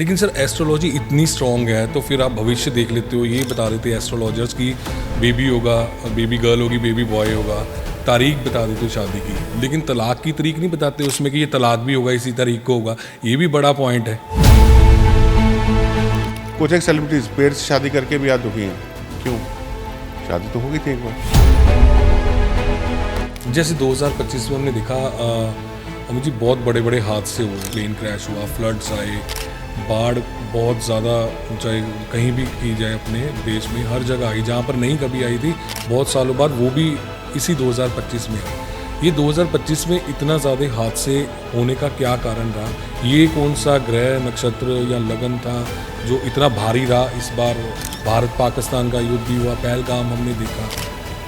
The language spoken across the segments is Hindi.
लेकिन सर एस्ट्रोलॉजी इतनी स्ट्रॉन्ग है तो फिर आप भविष्य देख लेते हो, ये बता देते एस्ट्रोलॉजर्स की बेबी होगा, बेबी गर्ल होगी, बेबी बॉय होगा, तारीख बता देते हो शादी की, लेकिन तलाक की तारीख नहीं बताते उसमें कि ये तलाक भी होगा इसी तारीख को होगा। ये भी बड़ा पॉइंट है। कुछ एक सेलिब्रिटीज पेड़ से शादी करके भी आज दुखी हैं। क्यों? शादी तो होगी थी एक बार। जैसे 2025 में हमने देखा मुझे बहुत बड़े बड़े हादसे हुए, प्लेन क्रैश हुआ, फ्लड्स आए, बाढ़ बहुत ज़्यादा, चाहे कहीं भी की जाए अपने देश में हर जगह आई, जहाँ पर नहीं कभी आई थी बहुत सालों बाद, वो भी इसी 2025 में आई। ये 2025 में इतना ज़्यादा हादसे होने का क्या कारण रहा? ये कौन सा ग्रह, नक्षत्र या लगन था जो इतना भारी रहा? इस बार भारत पाकिस्तान का युद्ध भी हुआ, पहलगाम हमने देखा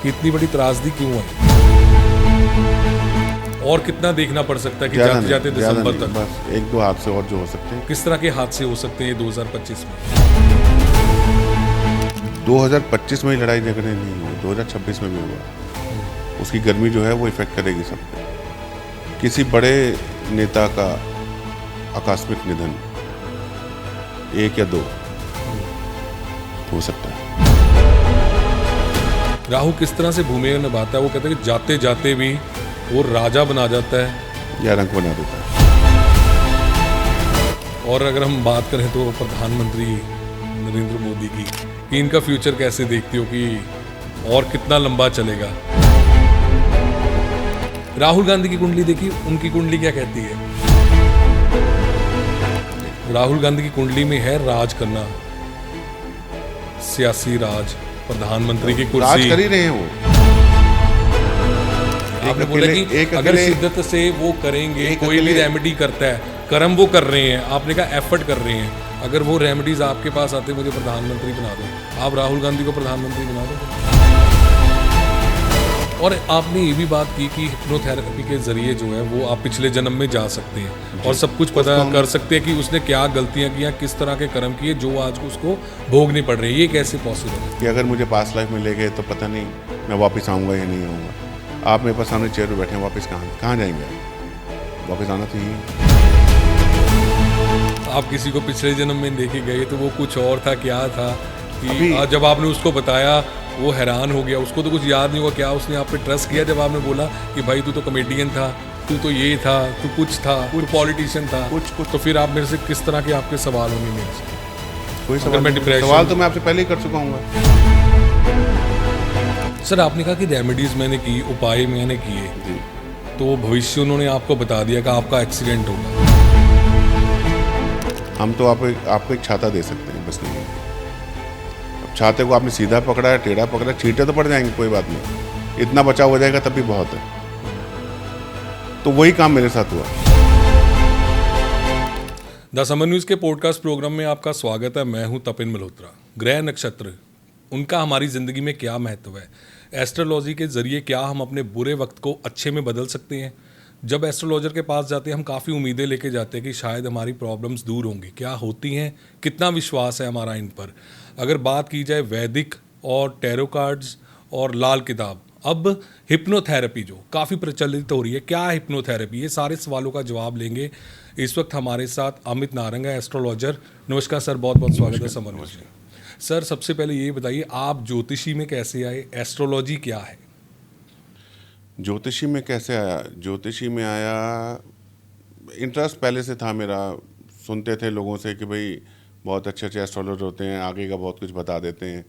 कि इतनी बड़ी त्रासदी क्यों आई? और कितना देखना पड़ सकता है कि जाते जाते दिसंबर तक? बस एक दो हादसे और जो हो सकते हैं। किस तरह के हादसे हो सकते हैं 2025 में? 2025 में ही लड़ाई झगड़े नहीं हुए, 2026 में भी हुआ। उसकी गर्मी जो है वो इफेक्ट करेगी सब पे। किसी बड़े नेता का आकस्मिक निधन, एक या दो हो सकता है। राहु किस तरह से भूमिका निभाता है? वो कहते हैं कि जाते जाते भी वो राजा बना जाता है या रंग बना देता है। और अगर हम बात करें तो प्रधानमंत्री नरेंद्र मोदी की, कि इनका फ्यूचर कैसे देखती हो कि और कितना लंबा चलेगा? राहुल गांधी की कुंडली देखी, उनकी कुंडली क्या कहती है? राहुल गांधी की कुंडली में है राज करना, सियासी राज, प्रधानमंत्री की कुर्सी। राज कर ही रहे हैं वो। आपने बोला कि अगर शिद्दत से वो करेंगे, कोई भी रेमेडी करता है, कर्म वो कर रहे हैं, आपने कहा एफर्ट कर रहे हैं, अगर वो रेमेडीज आपके पास आते मुझे प्रधानमंत्री बना दो, आप राहुल गांधी को प्रधानमंत्री बना दो। और आपने ये भी बात की कि हिप्नोथेरेपी के जरिए जो है वो आप पिछले जन्म में जा सकते हैं और सब कुछ पता कर सकते हैं कि उसने क्या गलतियां की, किस तरह के कर्म किए जो आज उसको भोगने पड़ रहे हैं। ये कैसे पॉसिबल है कि अगर मुझे पास्ट लाइफ में ले गए तो पता नहीं मैं वापस आऊँगा या नहीं आऊँगा। आप मेरे पास सामने चेयर पे बैठे हैं, वापस कहाँ जाएंगे? वापस आना तो ही। आप किसी को पिछले जन्म में देखे गए तो वो कुछ और था, क्या था कि जब आपने उसको बताया वो हैरान हो गया, उसको तो कुछ याद नहीं हुआ, क्या उसने आप पे ट्रस्ट किया जब आपने बोला कि भाई तू तो कॉमेडियन था, तू तो ये था, तू कुछ था, तू पॉलिटिशियन था, कुछ तो फिर आप मेरे से किस तरह के आपके सवाल होंगे मेरे से? कोई सवाल तो मैं आपसे पहले ही कर चुका हूँ। सर आपने कहा कि रेमेडीज मैंने की, उपाय मैंने किए, तो भविष्य उन्होंने आपको बता दिया कि आपका एक्सीडेंट होगा। हम तो आपको एक छाता दे सकते हैं, बस नहीं। अब छाते को आपने सीधा पकड़ा है, टेढ़ा पकड़ा, छींटे तो पड़ जाएंगे, कोई बात नहीं, इतना बचाव हो जाएगा तब भी बहुत है। तो वही काम मेरे साथ हुआ। द समर न्यूज़ के पॉडकास्ट प्रोग्राम में आपका स्वागत है। मैं हूं तपिन मल्होत्रा। ग्रह नक्षत्र, उनका हमारी ज़िंदगी में क्या महत्व है? एस्ट्रोलॉजी के ज़रिए क्या हम अपने बुरे वक्त को अच्छे में बदल सकते हैं? जब एस्ट्रोलॉजर के पास जाते हैं हम काफ़ी उम्मीदें लेके जाते हैं कि शायद हमारी प्रॉब्लम्स दूर होंगी। क्या होती हैं? कितना विश्वास है हमारा इन पर? अगर बात की जाए वैदिक और टैरो कार्ड्स और लाल किताब, अब हिप्नोथेरेपी जो काफ़ी प्रचलित हो रही है, क्या है हिप्नोथेरेपी? ये सारे सवालों का जवाब लेंगे। इस वक्त हमारे साथ अमित नारंग है, एस्ट्रोलॉजर। नमस्कार सर, बहुत बहुत स्वागत है समर में। सर सबसे पहले ये बताइए, आप ज्योतिषी में कैसे आए? एस्ट्रोलॉजी क्या है? ज्योतिषी में कैसे आया? ज्योतिषी में आया, इंटरेस्ट पहले से था मेरा। सुनते थे लोगों से कि भाई बहुत अच्छे अच्छे एस्ट्रोलॉजर होते हैं, आगे का बहुत कुछ बता देते हैं,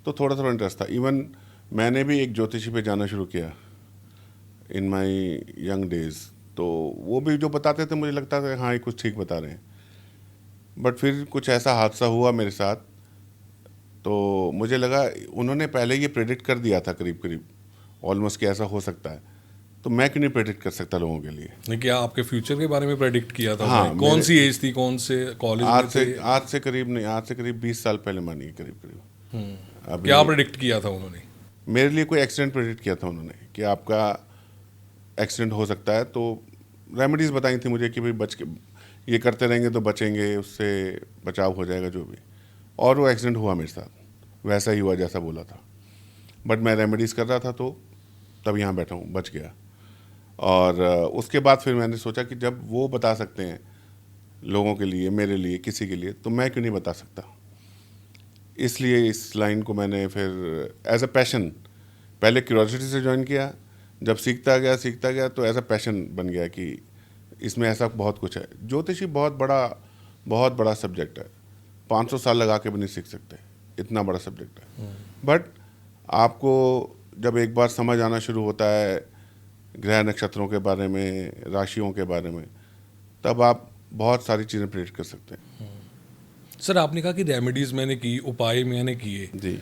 तो थोड़ा थोड़ा इंटरेस्ट था। इवन मैंने भी एक ज्योतिषी पे जाना शुरू किया इन माई यंग डेज। तो वो भी जो बताते थे मुझे लगता था हाँ ये कुछ ठीक बता रहे हैं। बट फिर कुछ ऐसा हादसा हुआ मेरे साथ, तो मुझे लगा उन्होंने पहले ये प्रेडिक्ट कर दिया था करीब करीब ऑलमोस्ट कि ऐसा हो सकता है, तो मैं क्यों नहीं प्रेडिक्ट कर सकता लोगों के लिए? क्या आपके फ्यूचर के बारे में प्रेडिक्ट किया था? हाँ, कौन सी एज थी, कौन से कॉलेज में थे? आज से करीब 20 साल पहले मानिए, करीब। क्या प्रेडिक्ट किया था उन्होंने? मेरे लिए कोई एक्सीडेंट प्रेडिक्ट किया था उन्होंने कि आपका एक्सीडेंट हो सकता है। तो रेमेडीज़ बताई थी मुझे कि भाई बच के ये करते रहेंगे तो बचेंगे, उससे बचाव हो जाएगा जो भी। और वो एक्सीडेंट हुआ मेरे साथ, वैसा ही हुआ जैसा बोला था। बट मैं रेमेडीज़ कर रहा था तो तब यहाँ बैठा हूँ, बच गया। और उसके बाद फिर मैंने सोचा कि जब वो बता सकते हैं, लोगों के लिए, मेरे लिए, किसी के लिए, तो मैं क्यों नहीं बता सकता। इसलिए इस लाइन को मैंने फिर एज अ पैशन, पहले क्यूरियोसिटी से ज्वाइन किया, जब सीखता गया तो एज अ पैशन बन गया कि इसमें ऐसा बहुत कुछ है। ज्योतिषी बहुत बड़ा सब्जेक्ट है, 500 साल लगा के भी नहीं सीख सकते, इतना बड़ा सब्जेक्ट है। बट आपको जब एक बार समझ आना शुरू होता है ग्रह नक्षत्रों के बारे में, राशियों के बारे में, तब आप बहुत सारी चीज़ें प्रेडिक्ट कर सकते हैं। सर आपने कहा कि रेमेडीज़ मैंने की, उपाय मैंने किए, जी।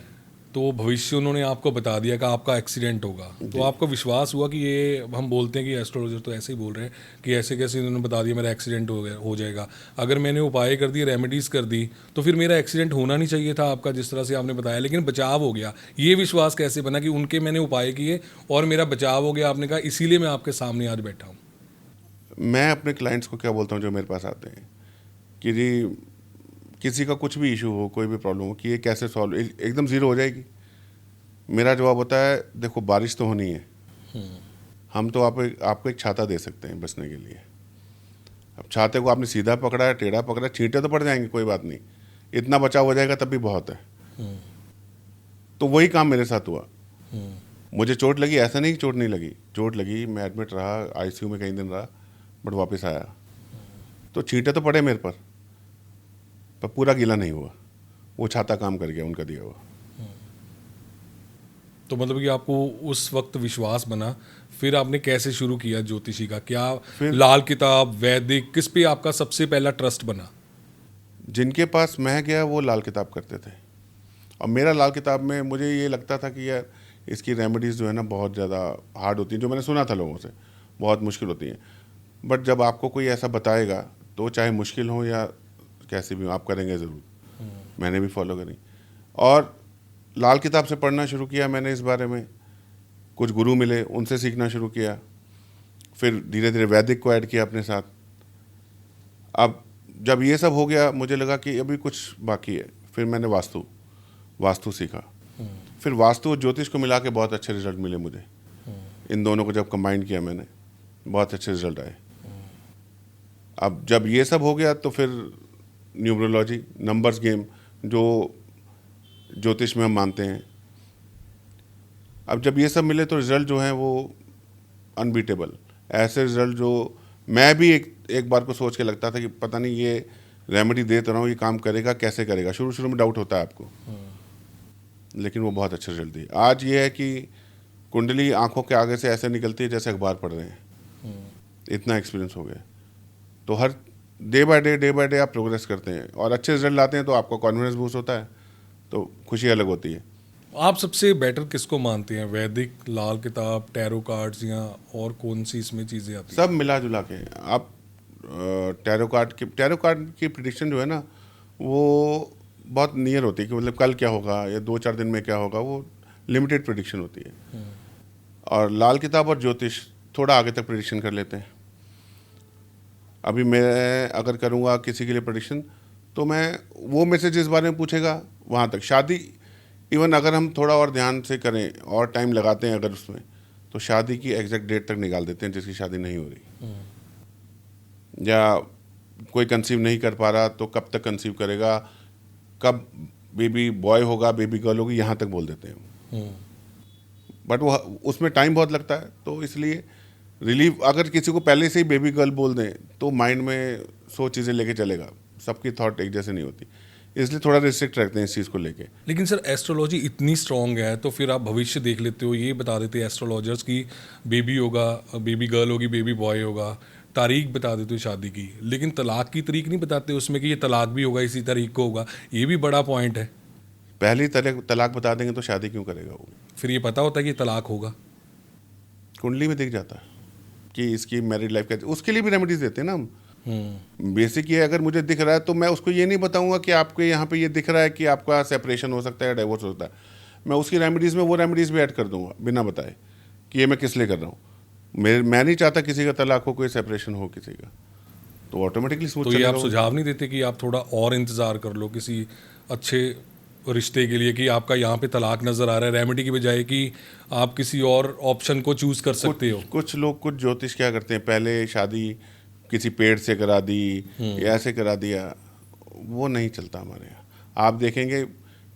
तो भविष्य उन्होंने आपको बता दिया कि आपका एक्सीडेंट होगा, तो आपको विश्वास हुआ कि ये, हम बोलते हैं कि एस्ट्रोलॉजर तो ऐसे ही बोल रहे हैं कि ऐसे कैसे उन्होंने बता दिया मेरा एक्सीडेंट हो जाएगा, अगर मैंने उपाय कर दिए, रेमेडीज़ कर दी, तो फिर मेरा एक्सीडेंट होना नहीं चाहिए था आपका, जिस तरह से आपने बताया, लेकिन बचाव हो गया। ये विश्वास कैसे बना कि उनके मैंने उपाय किए और मेरा बचाव हो गया? आपने कहा इसीलिए मैं आपके सामने आज बैठा हूँ। मैं अपने क्लाइंट्स को क्या बोलता हूँ जो मेरे पास आते हैं कि जी किसी का कुछ भी इशू हो, कोई भी प्रॉब्लम हो, कि ये कैसे सॉल्व एकदम ज़ीरो हो जाएगी। मेरा जवाब होता है देखो बारिश तो होनी है, हम तो आपको एक छाता दे सकते हैं बचने के लिए। अब छाते को आपने सीधा पकड़ा है, टेढ़ा पकड़ा है, छींटे तो पड़ जाएंगे, कोई बात नहीं, इतना बचाव हो जाएगा तब भी बहुत है। तो वही काम मेरे साथ हुआ। मुझे चोट लगी, ऐसा नहीं कि चोट नहीं लगी, चोट लगी, मैं एडमिट रहा, आईसीयू में कई दिन रहा, बट वापस आया। तो छींटे तो पड़े मेरे पर पूरा गीला नहीं हुआ, वो छाता काम कर गया उनका दिया हुआ। तो मतलब कि आपको उस वक्त विश्वास बना, फिर आपने कैसे शुरू किया ज्योतिषी का? क्या फिर लाल किताब, वैदिक, किस पे आपका सबसे पहला ट्रस्ट बना? जिनके पास मैं गया वो लाल किताब करते थे, और मेरा लाल किताब में मुझे ये लगता था कि यार इसकी रेमेडीज़ जो है ना बहुत ज़्यादा हार्ड होती हैं, जो मैंने सुना था लोगों से बहुत मुश्किल होती हैं। बट जब आपको कोई ऐसा बताएगा तो चाहे मुश्किल हो या कैसे भी हो, आप करेंगे ज़रूर। मैंने भी फॉलो करी और लाल किताब से पढ़ना शुरू किया मैंने इस बारे में, कुछ गुरु मिले, उनसे सीखना शुरू किया, फिर धीरे धीरे वैदिक को ऐड किया अपने साथ। अब जब ये सब हो गया मुझे लगा कि अभी कुछ बाकी है, फिर मैंने वास्तु सीखा, फिर वास्तु और ज्योतिष को मिला के बहुत अच्छे रिजल्ट मिले मुझे। इन दोनों को जब कंबाइन किया मैंने, बहुत अच्छे रिजल्ट आए। अब जब ये सब हो गया तो फिर न्यूमरोलॉजी, नंबर्स गेम, जो ज्योतिष में हम मानते हैं, अब जब ये सब मिले तो रिजल्ट जो हैं वो अनबीटेबल, ऐसे रिजल्ट जो मैं भी एक बार को सोच के लगता था कि पता नहीं ये रेमेडी दे तो रहा हूँ, ये काम करेगा कैसे करेगा, शुरू में डाउट होता है आपको, लेकिन वो बहुत अच्छे रिजल्ट दिए। आज ये है कि कुंडली आंखों के आगे से ऐसे निकलती है जैसे अखबार पढ़ रहे हैं, इतना एक्सपीरियंस हो गया। तो हर डे बाय डे आप प्रोग्रेस करते हैं और अच्छे रिजल्ट लाते हैं तो आपका कॉन्फिडेंस बूस्ट होता है, तो खुशी अलग होती है। आप सबसे बेटर किसको मानते हैं? वैदिक, लाल किताब, टैरो कार्ड्स, या और कौन सी इसमें चीज़ें आती हैं? सब मिला जुला के आप टैरो कार्ड की प्रिडिक्शन जो है ना वो बहुत नियर होती है कि मतलब कल क्या होगा या 2-4 दिन में क्या होगा, वो लिमिटेड प्रिडिक्शन होती है। और लाल किताब और ज्योतिष थोड़ा आगे तक प्रिडिक्शन कर लेते हैं। अभी मैं अगर करूँगा किसी के लिए प्रेडिक्शन तो मैं वो मैसेज इस बारे में पूछेगा वहाँ तक। शादी इवन अगर हम थोड़ा और ध्यान से करें और टाइम लगाते हैं अगर उसमें, तो शादी की एग्जैक्ट डेट तक निकाल देते हैं जिसकी शादी नहीं हो रही, या कोई कंसीव नहीं कर पा रहा तो कब तक कंसीव करेगा, कब बेबी बॉय होगा बेबी गर्ल होगी, यहाँ तक बोल देते हैं। बट वो उसमें टाइम बहुत लगता है, तो इसलिए रिलीव अगर किसी को पहले से ही बेबी गर्ल बोल दें तो माइंड में 100 चीज़ें लेके चलेगा, सबकी थॉट एक जैसे नहीं होती, इसलिए थोड़ा रिस्ट्रिक्ट रखते हैं इस चीज़ को लेके। लेकिन सर एस्ट्रोलॉजी इतनी स्ट्रांग है तो फिर आप भविष्य देख लेते हो, ये बता देते हैं एस्ट्रोलॉजर्स की बेबी होगा, बेबी गर्ल होगी, बेबी बॉय होगा, तारीख बता देते हो शादी की, लेकिन तलाक की तारीख नहीं बताते उसमें कि ये तलाक भी होगा इसी तारीख को होगा। ये भी बड़ा पॉइंट है। पहली तलाक बता देंगे तो शादी क्यों करेगा वो? फिर ये पता होता है कि तलाक होगा, कुंडली में दिख जाता है कि इसकी मैरिड लाइफ कैसे, उसके लिए भी रेमेडीज देते हैं ना हम। बेसिक ये अगर मुझे दिख रहा है तो मैं उसको ये नहीं बताऊंगा कि आपके यहाँ पे ये दिख रहा है कि आपका सेपरेशन हो सकता है, डाइवोर्स हो सकता है, मैं उसकी रेमेडीज़ में वो रेमेडीज़ भी ऐड कर दूंगा बिना बताए कि ये मैं किस लिए कर रहा हूँ। मैं नहीं चाहता किसी का तलाक हो, कोई सेपरेशन हो किसी का, तो ऑटोमेटिकली स्मूथ तो ये आप सुझाव नहीं देते कि आप थोड़ा और इंतज़ार कर लो किसी अच्छे रिश्ते के लिए, कि आपका यहाँ पे तलाक नज़र आ रहा है, रेमेडी की बजाय कि आप किसी और ऑप्शन को चूज़ कर सकते हो? कुछ लोग, कुछ ज्योतिष क्या करते हैं, पहले शादी किसी पेड़ से करा दी या ऐसे करा दिया, वो नहीं चलता हमारे यहाँ। आप देखेंगे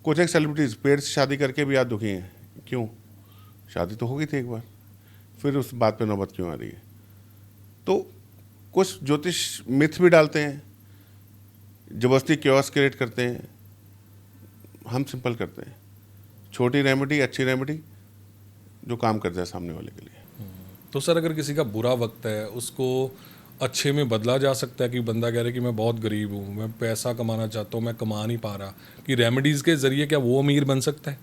कुछ एक सेलिब्रिटीज़ पेड़ से शादी करके भी आज दुखी हैं। क्यों? शादी तो हो गई थी एक बार, फिर उस बात पे नौबत क्यों आ रही है? तो कुछ ज्योतिष मिथ भी डालते हैं, जबरदस्ती क्योस क्रिएट करते हैं। हम सिंपल करते हैं, छोटी रेमेडी, अच्छी रेमेडी जो काम कर जाए सामने वाले के लिए। तो सर अगर किसी का बुरा वक्त है उसको अच्छे में बदला जा सकता है कि बंदा कह रहा है कि मैं बहुत गरीब हूँ, मैं पैसा कमाना चाहता हूँ, मैं कमा नहीं पा रहा, कि रेमेडीज़ के ज़रिए क्या वो अमीर बन सकता है?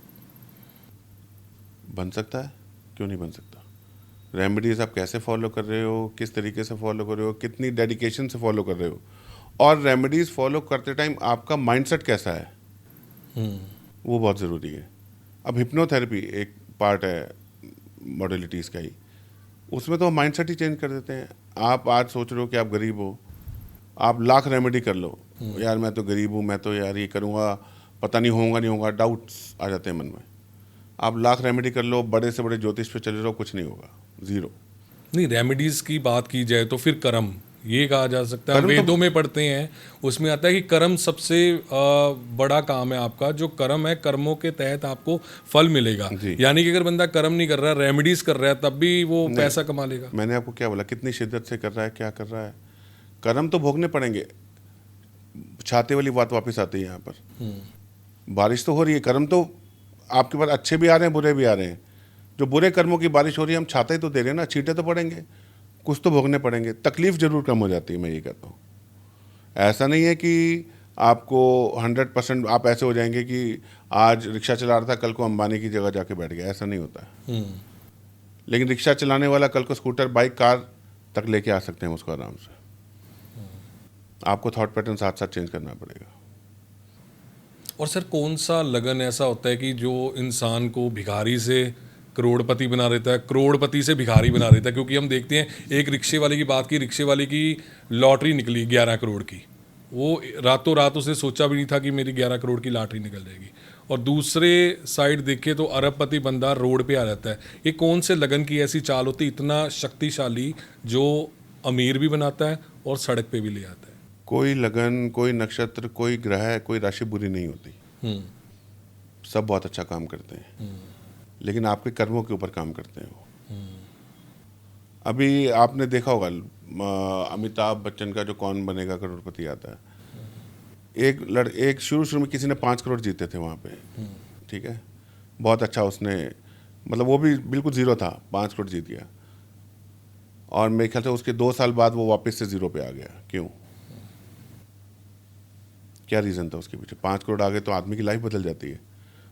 बन सकता है, क्यों नहीं बन सकता? रेमेडीज़ आप कैसे फॉलो कर रहे हो, किस तरीके से फॉलो कर रहे हो, कितनी डेडिकेशन से फॉलो कर रहे हो, और रेमेडीज़ फॉलो करते टाइम आपका माइंडसेट कैसा है, वो बहुत ज़रूरी है। अब हिप्नोथेरेपी एक पार्ट है मॉडलिटीज़ का ही, उसमें तो माइंडसेट ही चेंज कर देते हैं। आप आज सोच रहे हो कि आप गरीब हो, आप लाख रेमेडी कर लो, यार मैं तो गरीब हूँ, मैं तो यार ये करूँगा, पता नहीं होगा नहीं होगा, डाउट्स आ जाते हैं मन में। आप लाख रेमेडी कर लो, बड़े से बड़े ज्योतिष पे चले रहो, कुछ नहीं होगा, ज़ीरो। नहीं, रेमेडीज़ की बात की जाए तो फिर कर्म ये कहा जा सकता है, कर्म तो- वेदों में पढ़ते हैं, उसमें आता है कि कर्म सबसे बड़ा काम है आपका। जो कर्म है, कर्मों के तहत आपको फल मिलेगा। जी। यानी कि अगर बंदा कर्म नहीं कर रहा, रेमेडीज कर रहा है, तब भी वो पैसा कमा लेगा। मैंने आपको क्या बोला, कितनी शिद्दत से कर रहा है, क्या कर रहा है। कर्म तो भोगने पड़ेंगे। छाते वाली बात वापस आती है यहाँ पर। बारिश तो हो रही है, कर्म तो आपके पास अच्छे भी आ रहे हैं, बुरे भी आ रहे हैं। जो बुरे कर्मों की बारिश हो रही है, हम छाते ही तो दे रहे हैं ना, छींटे तो पड़ेंगे, कुछ तो भोगने पड़ेंगे। तकलीफ जरूर कम हो जाती है, मैं ये कहता हूँ। ऐसा नहीं है कि आपको 100% आप ऐसे हो जाएंगे कि आज रिक्शा चला रहा था, कल को अंबानी की जगह जाके बैठ गया, ऐसा नहीं होता है। लेकिन रिक्शा चलाने वाला कल को स्कूटर, बाइक, कार तक लेके आ सकते हैं उसको आराम से। आपको थॉट पैटर्न साथ साथ चेंज करना पड़ेगा। और सर कौन सा लगन ऐसा होता है कि जो इंसान को भिखारी से करोड़पति बना देता है, करोड़पति से भिखारी बना देता है? क्योंकि हम देखते हैं, एक रिक्शे वाले की बात की, रिक्शे वाले की लॉटरी निकली 11 करोड़ की। वो रातों रात उसने सोचा भी नहीं था कि मेरी 11 करोड़ की लॉटरी निकल जाएगी। और दूसरे साइड देखे तो अरबपति बंदा रोड पे आ जाता है। ये कौन से लगन की ऐसी चाल होती इतना शक्तिशाली जो अमीर भी बनाता है और सड़क पे भी ले आता है? कोई लगन, कोई नक्षत्र, कोई ग्रह, कोई राशि बुरी नहीं होती। सब बहुत अच्छा काम करते हैं, लेकिन आपके कर्मों के ऊपर काम करते हैं वो। अभी आपने देखा होगा अमिताभ बच्चन का जो कौन बनेगा करोड़पति आता है, एक शुरू में किसी ने 5 करोड़ जीते थे वहाँ पे, ठीक है, बहुत अच्छा उसने, मतलब वो भी बिल्कुल ज़ीरो था, 5 करोड़ जीत गया। और मेरे ख्याल से उसके 2 साल बाद वो वापस से ज़ीरो पे आ गया। क्यों? क्या रीज़न था उसके पीछे? 5 करोड़ आ गए तो आदमी की लाइफ बदल जाती है।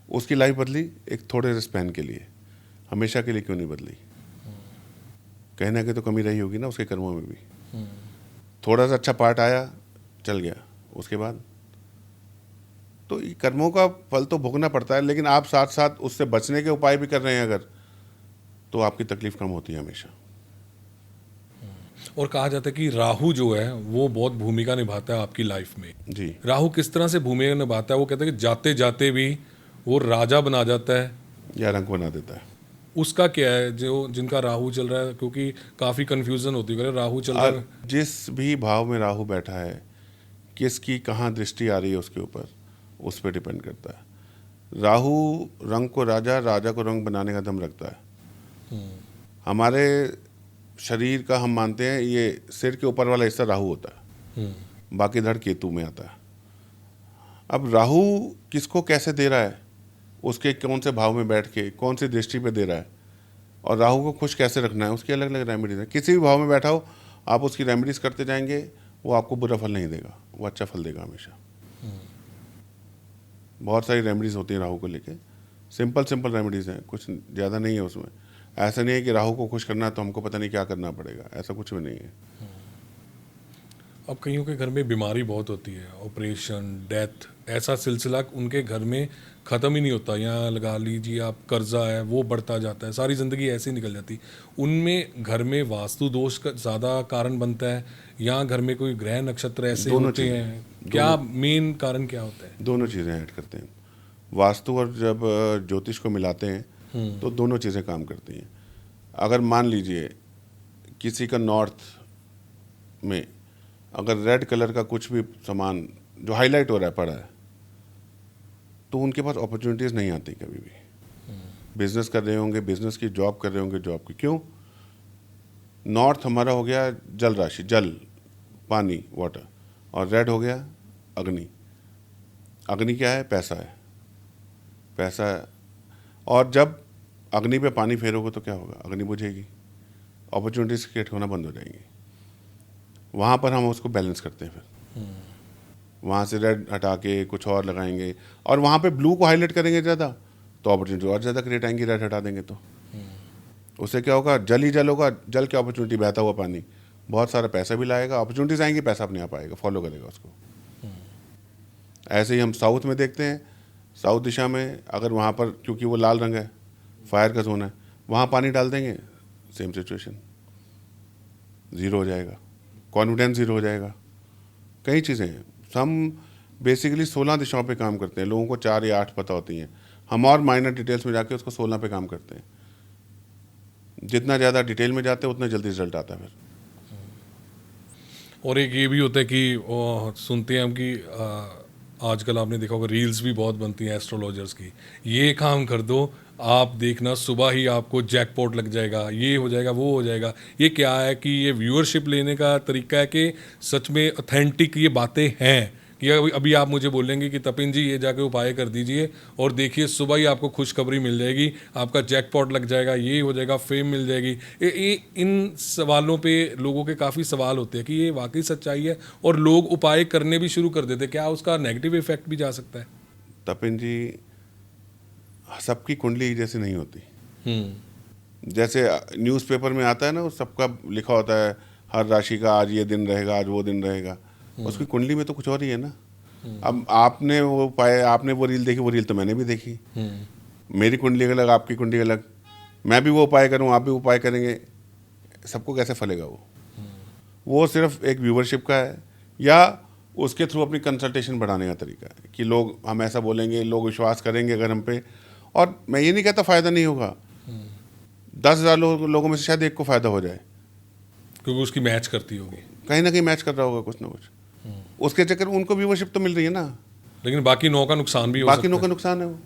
उसकी लाइफ बदली एक थोड़े से स्पैन के लिए, हमेशा के लिए क्यों नहीं बदली? कहीं ना कहीं तो कमी रही होगी ना उसके कर्मों में भी। थोड़ा सा अच्छा पार्ट आया, चल गया, उसके बाद तो ये कर्मों का फल तो भोगना पड़ता है। लेकिन आप साथ साथ उससे बचने के उपाय भी कर रहे हैं अगर, तो आपकी तकलीफ कम होती है हमेशा। और कहा जाता है कि राहु जो है वो बहुत भूमिका निभाता है आपकी लाइफ में। जी। राहु किस तरह से भूमिका निभाता है? वो कहते हैं कि जाते जाते भी वो राजा बना जाता है, या रंग बना देता है। उसका क्या है जो जिनका राहु चल रहा है? क्योंकि काफ़ी कंफ्यूजन होती है, राहु चल रहा है। जिस भी भाव में राहु बैठा है, किसकी कहाँ दृष्टि आ रही है उसके ऊपर, उस पर डिपेंड करता है। राहु रंग को राजा, राजा को रंग बनाने का दम रखता है। हमारे शरीर का हम मानते हैं ये सिर के ऊपर वाला हिस्सा राहु होता है, बाकी धड़ केतु में आता है। अब राहु किसको कैसे दे रहा है, उसके कौन से भाव में बैठ के कौन सी दृष्टि पे दे रहा है, और राहु को खुश कैसे रखना है, उसकी अलग अलग रेमेडीज है। किसी भी भाव में बैठा हो, आप उसकी रेमेडीज करते जाएंगे, वो आपको बुरा फल नहीं देगा, वो अच्छा फल देगा हमेशा। बहुत सारी रेमेडीज होती हैं राहु को लेके, सिंपल रेमेडीज हैं, कुछ ज़्यादा नहीं है उसमें। ऐसा नहीं है कि राहु को खुश करना है तो हमको पता नहीं क्या करना पड़ेगा, ऐसा कुछ भी नहीं है। अब कईयों के घर में बीमारी बहुत होती है, ऑपरेशन, डेथ, ऐसा सिलसिला उनके घर में ख़त्म ही नहीं होता। यहाँ लगा लीजिए आप, कर्जा है वो बढ़ता जाता है, सारी ज़िंदगी ऐसे ही निकल जाती। उनमें घर में वास्तु दोष का ज़्यादा कारण बनता है, या घर में कोई ग्रह नक्षत्र ऐसे होते हैं? क्या मेन कारण क्या होता है? दोनों चीज़ें ऐड करते हैं। वास्तु और जब ज्योतिष को मिलाते हैं तो दोनों चीज़ें काम करती हैं। अगर मान लीजिए किसी का नॉर्थ में अगर रेड कलर का कुछ भी सामान जो हाईलाइट हो रहा है पड़ा है, तो उनके पास अपॉर्चुनिटीज़ नहीं आती कभी भी। बिजनेस कर रहे होंगे, बिजनेस की जॉब कर रहे होंगे, जॉब की क्यों। नॉर्थ हमारा हो गया जल राशि, जल, पानी, वाटर, और रेड हो गया अग्नि। अग्नि क्या है? पैसा है, पैसा है। और जब अग्नि पे पानी फेरोगे तो क्या होगा? अग्नि बुझेगी, अपॉर्चुनिटीज क्रिएट होना बंद हो जाएंगी। वहाँ पर हम उसको बैलेंस करते हैं। फिर वहाँ से रेड हटा के कुछ और लगाएंगे, और वहाँ पे ब्लू को हाईलाइट करेंगे ज़्यादा, तो अपॉर्चुनिटी और ज़्यादा क्रिएट आएंगी। रेड हटा देंगे तो उससे क्या होगा? जल ही जल होगा, जल की अपॉर्चुनिटी, बहता हुआ पानी बहुत सारा पैसा भी लाएगा, अपॉर्चुनिटीज आएंगी, पैसा अपने आप आएगा, फॉलो करेगा उसको। ऐसे ही हम साउथ में देखते हैं, साउथ दिशा में अगर वहाँ पर, क्योंकि वो लाल रंग है, फायर का जोन है, वहाँ पानी डाल देंगे, सेम सिचुएशन, ज़ीरो हो जाएगा, कॉन्फिडेंस ज़ीरो हो जाएगा। कई चीज़ें हैं। हम बेसिकली 16 दिशाओं पे काम करते हैं, लोगों को 4 या 8 पता होती हैं, हम और माइनर डिटेल्स में जाके उसको 16 पे काम करते हैं। जितना ज़्यादा डिटेल में जाते हैं उतना जल्दी रिजल्ट आता है फिर। और एक ये भी होता है कि सुनते हैं हम कि आजकल आपने देखा होगा रील्स भी बहुत बनती हैं एस्ट्रोलॉजर्स की, ये काम कर दो, आप देखना सुबह ही आपको जैकपॉट लग जाएगा, ये हो जाएगा, वो हो जाएगा। ये क्या है कि ये व्यूअरशिप लेने का तरीका है कि सच में ऑथेंटिक ये बातें हैं कि अभी आप मुझे बोलेंगे कि तपिन जी ये जाके उपाय कर दीजिए और देखिए सुबह ही आपको खुशखबरी मिल जाएगी, आपका जैकपॉट लग जाएगा, ये हो जाएगा, फेम मिल जाएगी। इन सवालों पे लोगों के काफ़ी सवाल होते हैं कि ये वाकई सच्चाई है, और लोग उपाय करने भी शुरू कर देते हैं। क्या उसका नेगेटिव इफेक्ट भी जा सकता है? तपिन जी, सबकी कुंडली एक जैसी नहीं होती। जैसे न्यूज़पेपर में आता है ना, सबका लिखा होता है हर राशि का आज ये दिन रहेगा, आज वो दिन रहेगा, उसकी कुंडली में तो कुछ और ही है ना। अब आपने वो पाया, आपने वो रील देखी, वो रील तो मैंने भी देखी। मेरी कुंडली अलग, आपकी कुंडली अलग, मैं भी वो उपाय करूँ, आप भी उपाय करेंगे, सबको कैसे फलेगा वो सिर्फ एक व्यूवरशिप का है, या उसके थ्रू अपनी कंसल्टेशन बढ़ाने का तरीका है कि लोग, हम ऐसा बोलेंगे, लोग विश्वास करेंगे अगर हम पे। और मैं ये नहीं कहता फ़ायदा नहीं होगा, 10,000 लोगों में से शायद एक को फ़ायदा हो जाए, क्योंकि उसकी मैच करती होगी, कहीं ना कहीं मैच कर रहा होगा कुछ ना कुछ, उसके चक्कर में उनको व्यूवरशिप तो मिल रही है ना। लेकिन बाकी 9 का नुकसान भी हो बाकी सकता 9 है। का नुकसान है, वो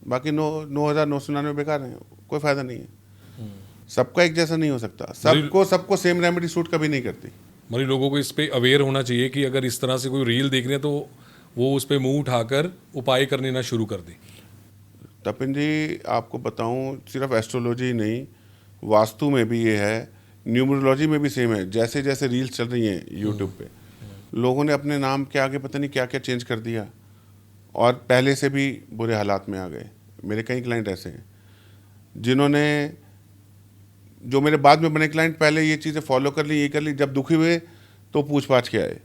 बाकी 9,999 बेकार है, कोई फ़ायदा नहीं है। सबका एक जैसा नहीं हो सकता, सबको सेम रेमेडी सूट कभी नहीं करती। हमारी लोगों को इस पे अवेयर होना चाहिए कि अगर इस तरह से कोई रील देख रहे हैं तो वो उस पे मुंह उठाकर उपाय करने ना शुरू कर दें। तपिन जी, आपको बताऊं, सिर्फ एस्ट्रोलॉजी ही नहीं, वास्तु में भी ये है, न्यूमरोलॉजी में भी सेम है। जैसे जैसे रील्स चल रही हैं यूट्यूब पे, लोगों ने अपने नाम के आगे पता नहीं क्या क्या चेंज कर दिया, और पहले से भी बुरे हालात में आ गए। मेरे कई क्लाइंट ऐसे हैं जिन्होंने, जो मेरे बाद में बने क्लाइंट, पहले ये चीज़ें फॉलो कर ली, ये कर ली, जब दुखी हुए तो पूछ पाछ के आए।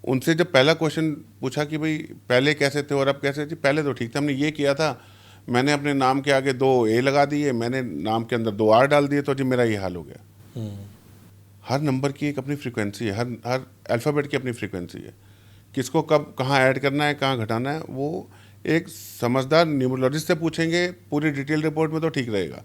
उनसे जब पहला क्वेश्चन पूछा कि भाई पहले कैसे थे और अब कैसे थे, पहले तो ठीक था, हमने ये किया था, मैंने अपने नाम के आगे 2 ए लगा दिए, मैंने नाम के अंदर 2 आर डाल दिए, तो जी मेरा ये हाल हो गया। हर नंबर की एक अपनी फ्रीक्वेंसी है, हर अल्फ़ाबेट की अपनी फ्रीक्वेंसी है, किसको कब कहाँ ऐड करना है, कहाँ घटाना है, वो एक समझदार न्यूमरोलॉजिस्ट से पूछेंगे, पूरी डिटेल रिपोर्ट में तो ठीक रहेगा,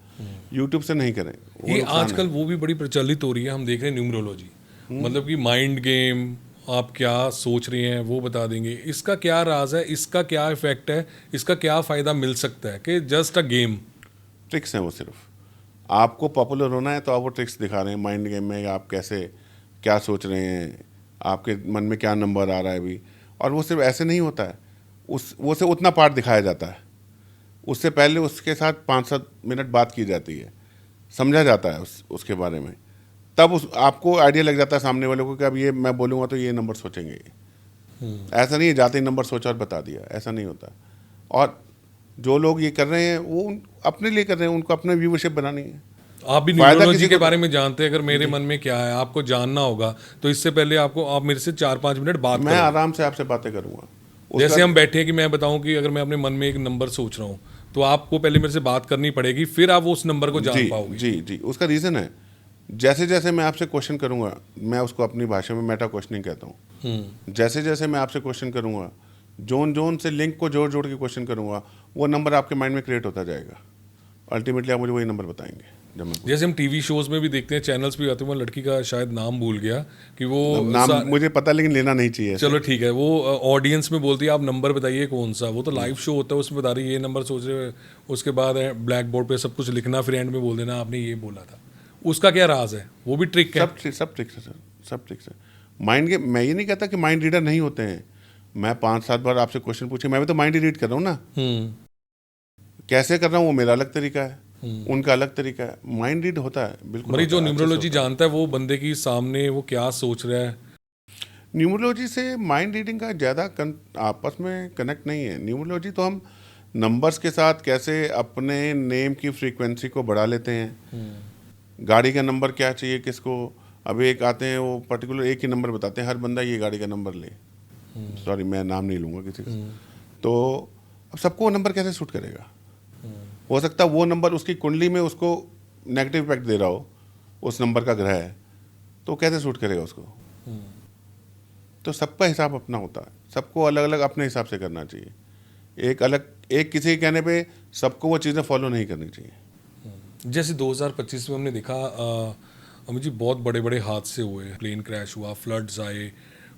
यूट्यूब से नहीं करें। ये आजकल वो भी बड़ी प्रचलित हो रही है, हम देख रहे हैं न्यूमरोलॉजी, मतलब कि माइंड गेम, आप क्या सोच रहे हैं वो बता देंगे। इसका क्या राज है, इसका क्या इफेक्ट है, इसका क्या फ़ायदा मिल सकता है कि जस्ट अ गेम? ट्रिक्स हैं वो, सिर्फ आपको पॉपुलर होना है तो आप वो ट्रिक्स दिखा रहे हैं माइंड गेम में, आप कैसे क्या सोच रहे हैं, आपके मन में क्या नंबर आ रहा है अभी। और वो सिर्फ ऐसे नहीं होता है, वो से उतना पार्ट दिखाया जाता है, उससे पहले उसके साथ 5-7 मिनट बात की जाती है, समझा जाता है उसके बारे में, तब आपको आइडिया लग जाता है सामने वाले को कि अब ये मैं बोलूँगा तो ये नंबर सोचेंगे। ऐसा नहीं है जाते ही नंबर सोचा और बता दिया, ऐसा नहीं होता। और जो लोग ये कर रहे हैं वो अपने लिए कर रहे हैं, उनको अपने व्यूवरशिप बनानी है। आप भी न्यूमरोलॉजी के बारे में जानते हैं, अगर मेरे मन में क्या है आपको जानना होगा तो इससे पहले आप मेरे से 4-5 मिनट बात मैं आराम से आपसे बातें करूँगा। जैसे हम बैठे हैं कि मैं बताऊं कि अगर मैं अपने मन में एक नंबर सोच रहा हूं तो आपको पहले मेरे से बात करनी पड़ेगी, फिर आप उस नंबर को जान पाओगे। जी जी, उसका रीज़न है, जैसे जैसे मैं आपसे क्वेश्चन करूंगा, मैं उसको अपनी भाषा में मेटा क्वेश्चनिंग कहता हूँ। जैसे जैसे मैं आपसे क्वेश्चन करूंगा, जोन जोन से लिंक को जोड़ जोड़ के क्वेश्चन करूंगा, वो नंबर आपके माइंड में क्रिएट होता जाएगा, अल्टीमेटली आप मुझे वही नंबर बताएंगे। जब मैं जैसे हम टीवी शोज में भी देखते हैं, चैनल्स पे आते हैं, मैं लड़की का शायद नाम भूल गया कि वो नाम मुझे पता लेकिन लेना नहीं चाहिए ऐसे। चलो ठीक है, वो ऑडियंस में बोलती है आप नंबर बताइए कौन सा, वो तो लाइव शो होता है, उसमें बता रही है ये नंबर सोच रहे, उसके बाद ब्लैक बोर्ड पे सब कुछ लिखना, फिर एंड में बोल देना आपने ये बोला था। उसका क्या राज है? वो भी ट्रिक है। सब ट्रिक्स है सर, सब ट्रिक्स है। माइंड के, मैं ये नहीं कहता कि माइंड रीडर नहीं होते हैं। मैं 5-7 बार आपसे क्वेश्चन पूछे, मैं भी तो माइंड ही रीड कर रहा हूँ ना। कैसे कर रहा हूँ वो मेरा अलग तरीका है, उनका अलग तरीका है। माइंड रीड होता है, बिल्कुल मरी होता जो है, अच्छे से न्यूमरोलॉजी होता है। जानता है वो बंदे की सामने वो क्या सोच रहा है। न्यूमरोलॉजी से माइंड रीडिंग का ज़्यादा आपस में कनेक्ट नहीं है। न्यूमरोलॉजी तो हम नंबर्स के साथ कैसे अपने नेम की फ्रीक्वेंसी को बढ़ा लेते हैं। गाड़ी का नंबर क्या चाहिए किसको, अब एक आते हैं वो पर्टिकुलर एक ही नंबर बताते हैं, हर बंदा ये गाड़ी का नंबर ले। सॉरी मैं नाम नहीं लूँगा किसी का। तो अब सबको वो नंबर कैसे सूट करेगा? हो सकता है वो नंबर उसकी कुंडली में उसको नेगेटिव इफेक्ट दे रहा हो, उस नंबर का ग्रह है, तो कैसे सूट करेगा उसको? तो सबका हिसाब अपना होता है, सबको अलग अलग अपने हिसाब से करना चाहिए। एक किसी के कहने पे सबको वो चीज़ें फॉलो नहीं करनी चाहिए। जैसे 2025 में हमने देखा अमित जी, बहुत बड़े बड़े हादसे हुए, प्लेन क्रैश हुआ, फ्लड्स आए,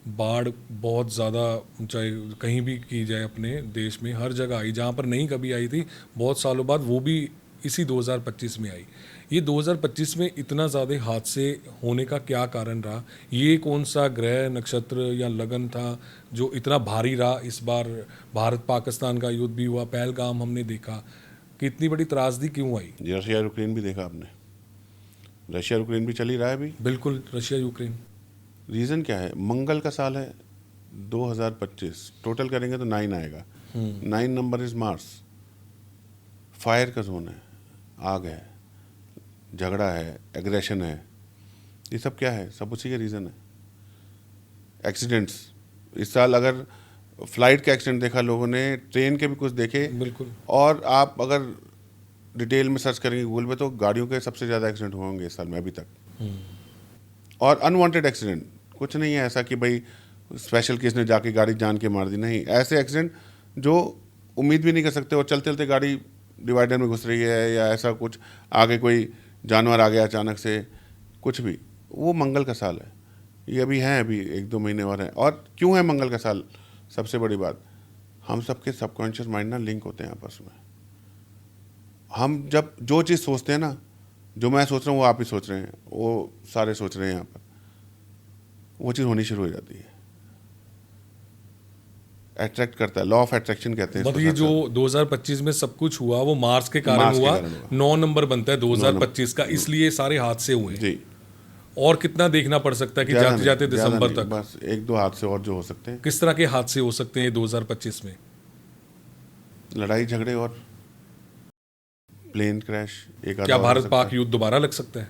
बाढ़ बहुत ज़्यादा, चाहे कहीं भी की जाए अपने देश में हर जगह आई, जहाँ पर नहीं कभी आई थी बहुत सालों बाद, वो भी इसी 2025 में आई। ये 2025 में इतना ज़्यादा हादसे होने का क्या कारण रहा? ये कौन सा ग्रह नक्षत्र या लगन था जो इतना भारी रहा इस बार? भारत पाकिस्तान का युद्ध भी हुआ, पहलगाम हमने देखा कि इतनी बड़ी त्रासदी क्यों आई? रशिया यूक्रेन भी देखा आपने, रशिया यूक्रेन भी चल ही रहा है अभी। बिल्कुल, रशिया यूक्रेन। रीज़न क्या है? मंगल का साल है 2025, टोटल करेंगे तो 9 आएगा। 9 नंबर इज मार्स, फायर का जोन है, आग है, झगड़ा है, एग्रेशन है, ये सब क्या है? सब उसी के रीज़न है। एक्सीडेंट्स, इस साल अगर फ्लाइट का एक्सीडेंट देखा लोगों ने, ट्रेन के भी कुछ देखे, बिल्कुल। और आप अगर डिटेल में सर्च करेंगे गूगल पे तो गाड़ियों के सबसे ज़्यादा एक्सीडेंट हुए होंगे इस साल में अभी तक। और अनवांटेड एक्सीडेंट कुछ नहीं है ऐसा कि भाई स्पेशल किसने जाके गाड़ी जान के मार दी, नहीं। ऐसे एक्सीडेंट जो उम्मीद भी नहीं कर सकते, और चलते चलते गाड़ी डिवाइडर में घुस रही है, या ऐसा कुछ आगे कोई जानवर आ गया अचानक से, कुछ भी, वो मंगल का साल है। ये अभी है, अभी 1-2 महीने और हैं। और क्यों है मंगल का साल? सबसे बड़ी बात, हम सबके सबकॉन्शियस माइंड ना लिंक होते हैं आपस में। हम जब जो चीज़ सोचते हैं ना, जो मैं सोच रहा हूँ वो आप ही सोच रहे हैं, वो सारे सोच रहे हैं यहाँ पर, वो चीज़ होनी शुरू हो जाती है, अट्रैक्ट करता है। लॉ ऑफ अट्रैक्शन कहते हैं मतलब इसको। ये जो 2025 में सब कुछ हुआ वो मार्स के कारण मार्स के हुआ। कारण हुआ। 9 नंबर बनता है 2025 का, इसलिए सारे हादसे हुए। जी, और कितना देखना पड़ सकता है कि ज़्यादा जाते जाते नहीं, ज़्यादा दिसंबर नहीं, तक बस 1-2 हादसे और जो हो सकते हैं। किस तरह के हादसे हो सकते हैं 2025 में? लड़ाई झगड़े और प्लेन क्रैश एक आधा क्या और हो भारत सकता पाक है। युद्ध दोबारा लग सकता है?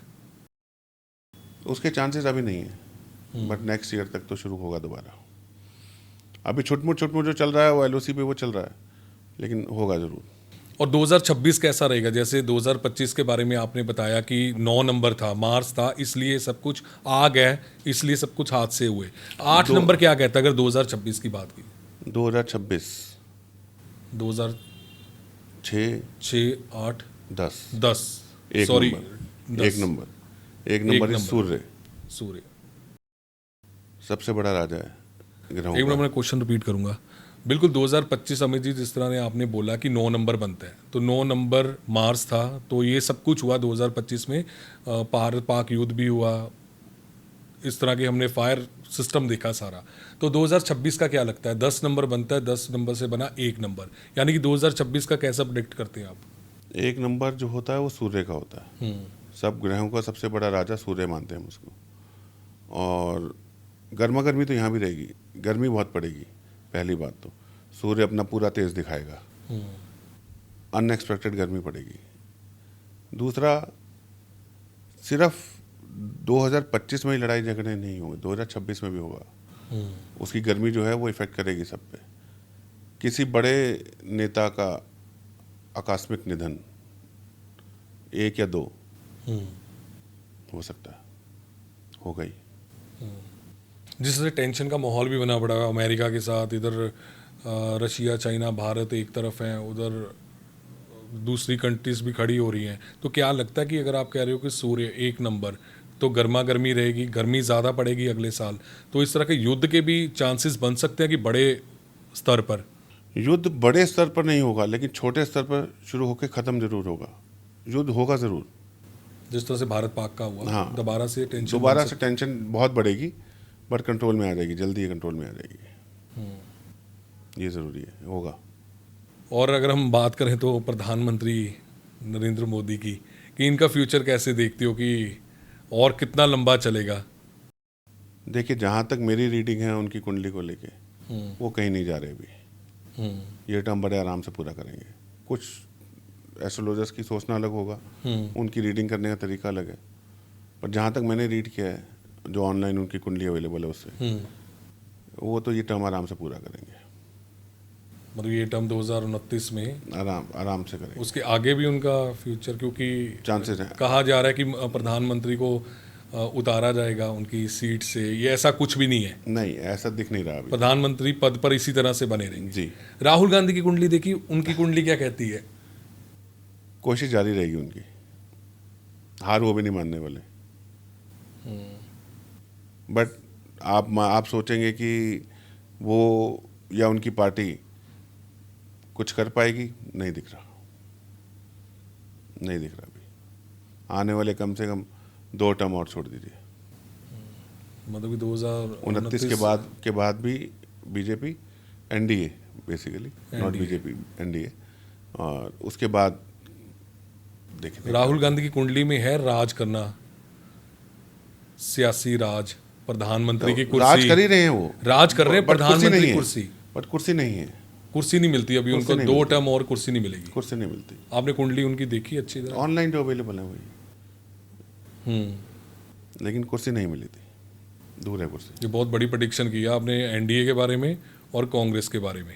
उसके चांसेस अभी नहीं है, बट नेक्स्ट ईयर तक तो शुरू होगा दोबारा। अभी छुटमुट जो चल रहा है वो एलओसी पे वो चल रहा है, लेकिन होगा ज़रूर। और 2026 कैसा रहेगा? जैसे 2025 के बारे में आपने बताया कि 9 नंबर था, मार्स था, इसलिए सब कुछ आग है, इसलिए सब कुछ हादसे हुए। 8 नंबर क्या कहता है अगर 2026 की बात की? 2026 2006, 6 8, 10 10, एक सॉरी, नंबर, 10, एक नंबर इज नंबर। सूर्य, सूर्य। सबसे बड़ा राजा है ग्रहों एक मिनट, का। मैं क्वेश्चन रिपीट करूंगा। बिल्कुल 2025 अमित जी, जिस तरह ने आपने बोला कि 9 नंबर बनता है, तो 9 नंबर मार्स था, तो ये सब कुछ हुआ 2025 में। भारत पाक युद्ध भी हुआ, इस तरह के हमने फायर सिस्टम देखा सारा। तो 2026 का क्या लगता है? 10 नंबर बनता है, 10 नंबर से बना 1 नंबर, यानी कि 2026 का कैसा प्रेडिक्ट करते हैं आप? एक नंबर जो होता है वो सूर्य का होता है। सब ग्रहों का सबसे बड़ा राजा सूर्य मानते हैं हम उसको। और गर्मा गर्मी तो यहाँ भी रहेगी, गर्मी बहुत पड़ेगी। पहली बात तो सूर्य अपना पूरा तेज दिखाएगा, अनएक्सपेक्टेड गर्मी पड़ेगी। दूसरा, सिर्फ 2025 में ही लड़ाई झगड़े नहीं होंगे, 2026 में भी होगा। उसकी गर्मी जो है वो इफेक्ट करेगी सब पे। किसी बड़े नेता का आकस्मिक निधन, 1 या 2 हो सकता है, हो गई। जिससे टेंशन का माहौल भी बना पड़ा है अमेरिका के साथ। इधर रशिया, चाइना, भारत एक तरफ है, उधर दूसरी कंट्रीज भी खड़ी हो रही हैं, तो क्या लगता है कि अगर आप कह रहे हो कि सूर्य एक नंबर, तो गर्मा गर्मी रहेगी, गर्मी ज़्यादा पड़ेगी अगले साल, तो इस तरह के युद्ध के भी चांसेस बन सकते हैं कि बड़े स्तर पर? युद्ध बड़े स्तर पर नहीं होगा, लेकिन छोटे स्तर पर शुरू होकर ख़त्म जरूर होगा। युद्ध होगा ज़रूर। जिस तरह से भारत पाक का हुआ, हाँ। दोबारा से टेंशन दोबारा से टेंशन बहुत बढ़ेगी, बट कंट्रोल में आ जाएगी, जल्दी कंट्रोल में आ जाएगी। ये ज़रूरी है, होगा। और अगर हम बात करें तो प्रधानमंत्री नरेंद्र मोदी की, कि इनका फ्यूचर कैसे देखती हो, कि और कितना लंबा चलेगा? देखिए, जहाँ तक मेरी रीडिंग है उनकी कुंडली को लेके, वो कहीं नहीं जा रहे अभी। ये टर्म बड़े आराम से पूरा करेंगे। कुछ एस्ट्रोलॉजर्स की सोचना अलग होगा, उनकी रीडिंग करने का तरीका अलग है, पर जहाँ तक मैंने रीड किया है, जो ऑनलाइन उनकी कुंडली अवेलेबल है उससे, वो तो ये टर्म आराम से पूरा करेंगे। मतलब ये टर्म 2029 में आराम से करेंगे। उसके आगे भी उनका फ्यूचर, क्योंकि चांसेस हैं। कहा जा रहा है कि प्रधानमंत्री को उतारा जाएगा उनकी सीट से, ये ऐसा कुछ भी नहीं है। नहीं, ऐसा दिख नहीं रहा अभी। प्रधानमंत्री पद पर इसी तरह से बने रहेंगे जी। राहुल गांधी की कुंडली देखी, उनकी कुंडली क्या कहती है? कोशिश जारी रहेगी उनकी, हार वो भी नहीं मानने वाले। बट आप सोचेंगे कि वो या उनकी पार्टी कुछ कर पाएगी, नहीं दिख रहा, नहीं दिख रहा अभी। आने वाले कम से कम 2 टर्म और छोड़ दीजिए। मतलब कि 2029 के बाद भी BJP, NDA basically, not BJP, NDA, और उसके बाद देखिए। राहुल गांधी की कुंडली में है राज करना, सियासी राज, प्रधानमंत्री की कुर्सी। राज कर ही रहे हैं वो, राज कर रहे हैं, बट कुर्सी प्रधानमंत्री नहीं है। कुर्सी, बट कुर्सी नहीं है, कुर्सी नहीं मिलती अभी उनको, 2 टर्म और कुर्सी नहीं मिलेगी। कुर्सी नहीं मिलती। आपने कुंडली उनकी देखी अच्छी तरह? ऑनलाइन जो अवेलेबल है वही, लेकिन कुर्सी नहीं मिली थी, दूर है कुर्सी। ये बहुत बड़ी प्रेडिक्शन की है आपने एनडीए के बारे में और कांग्रेस के बारे में।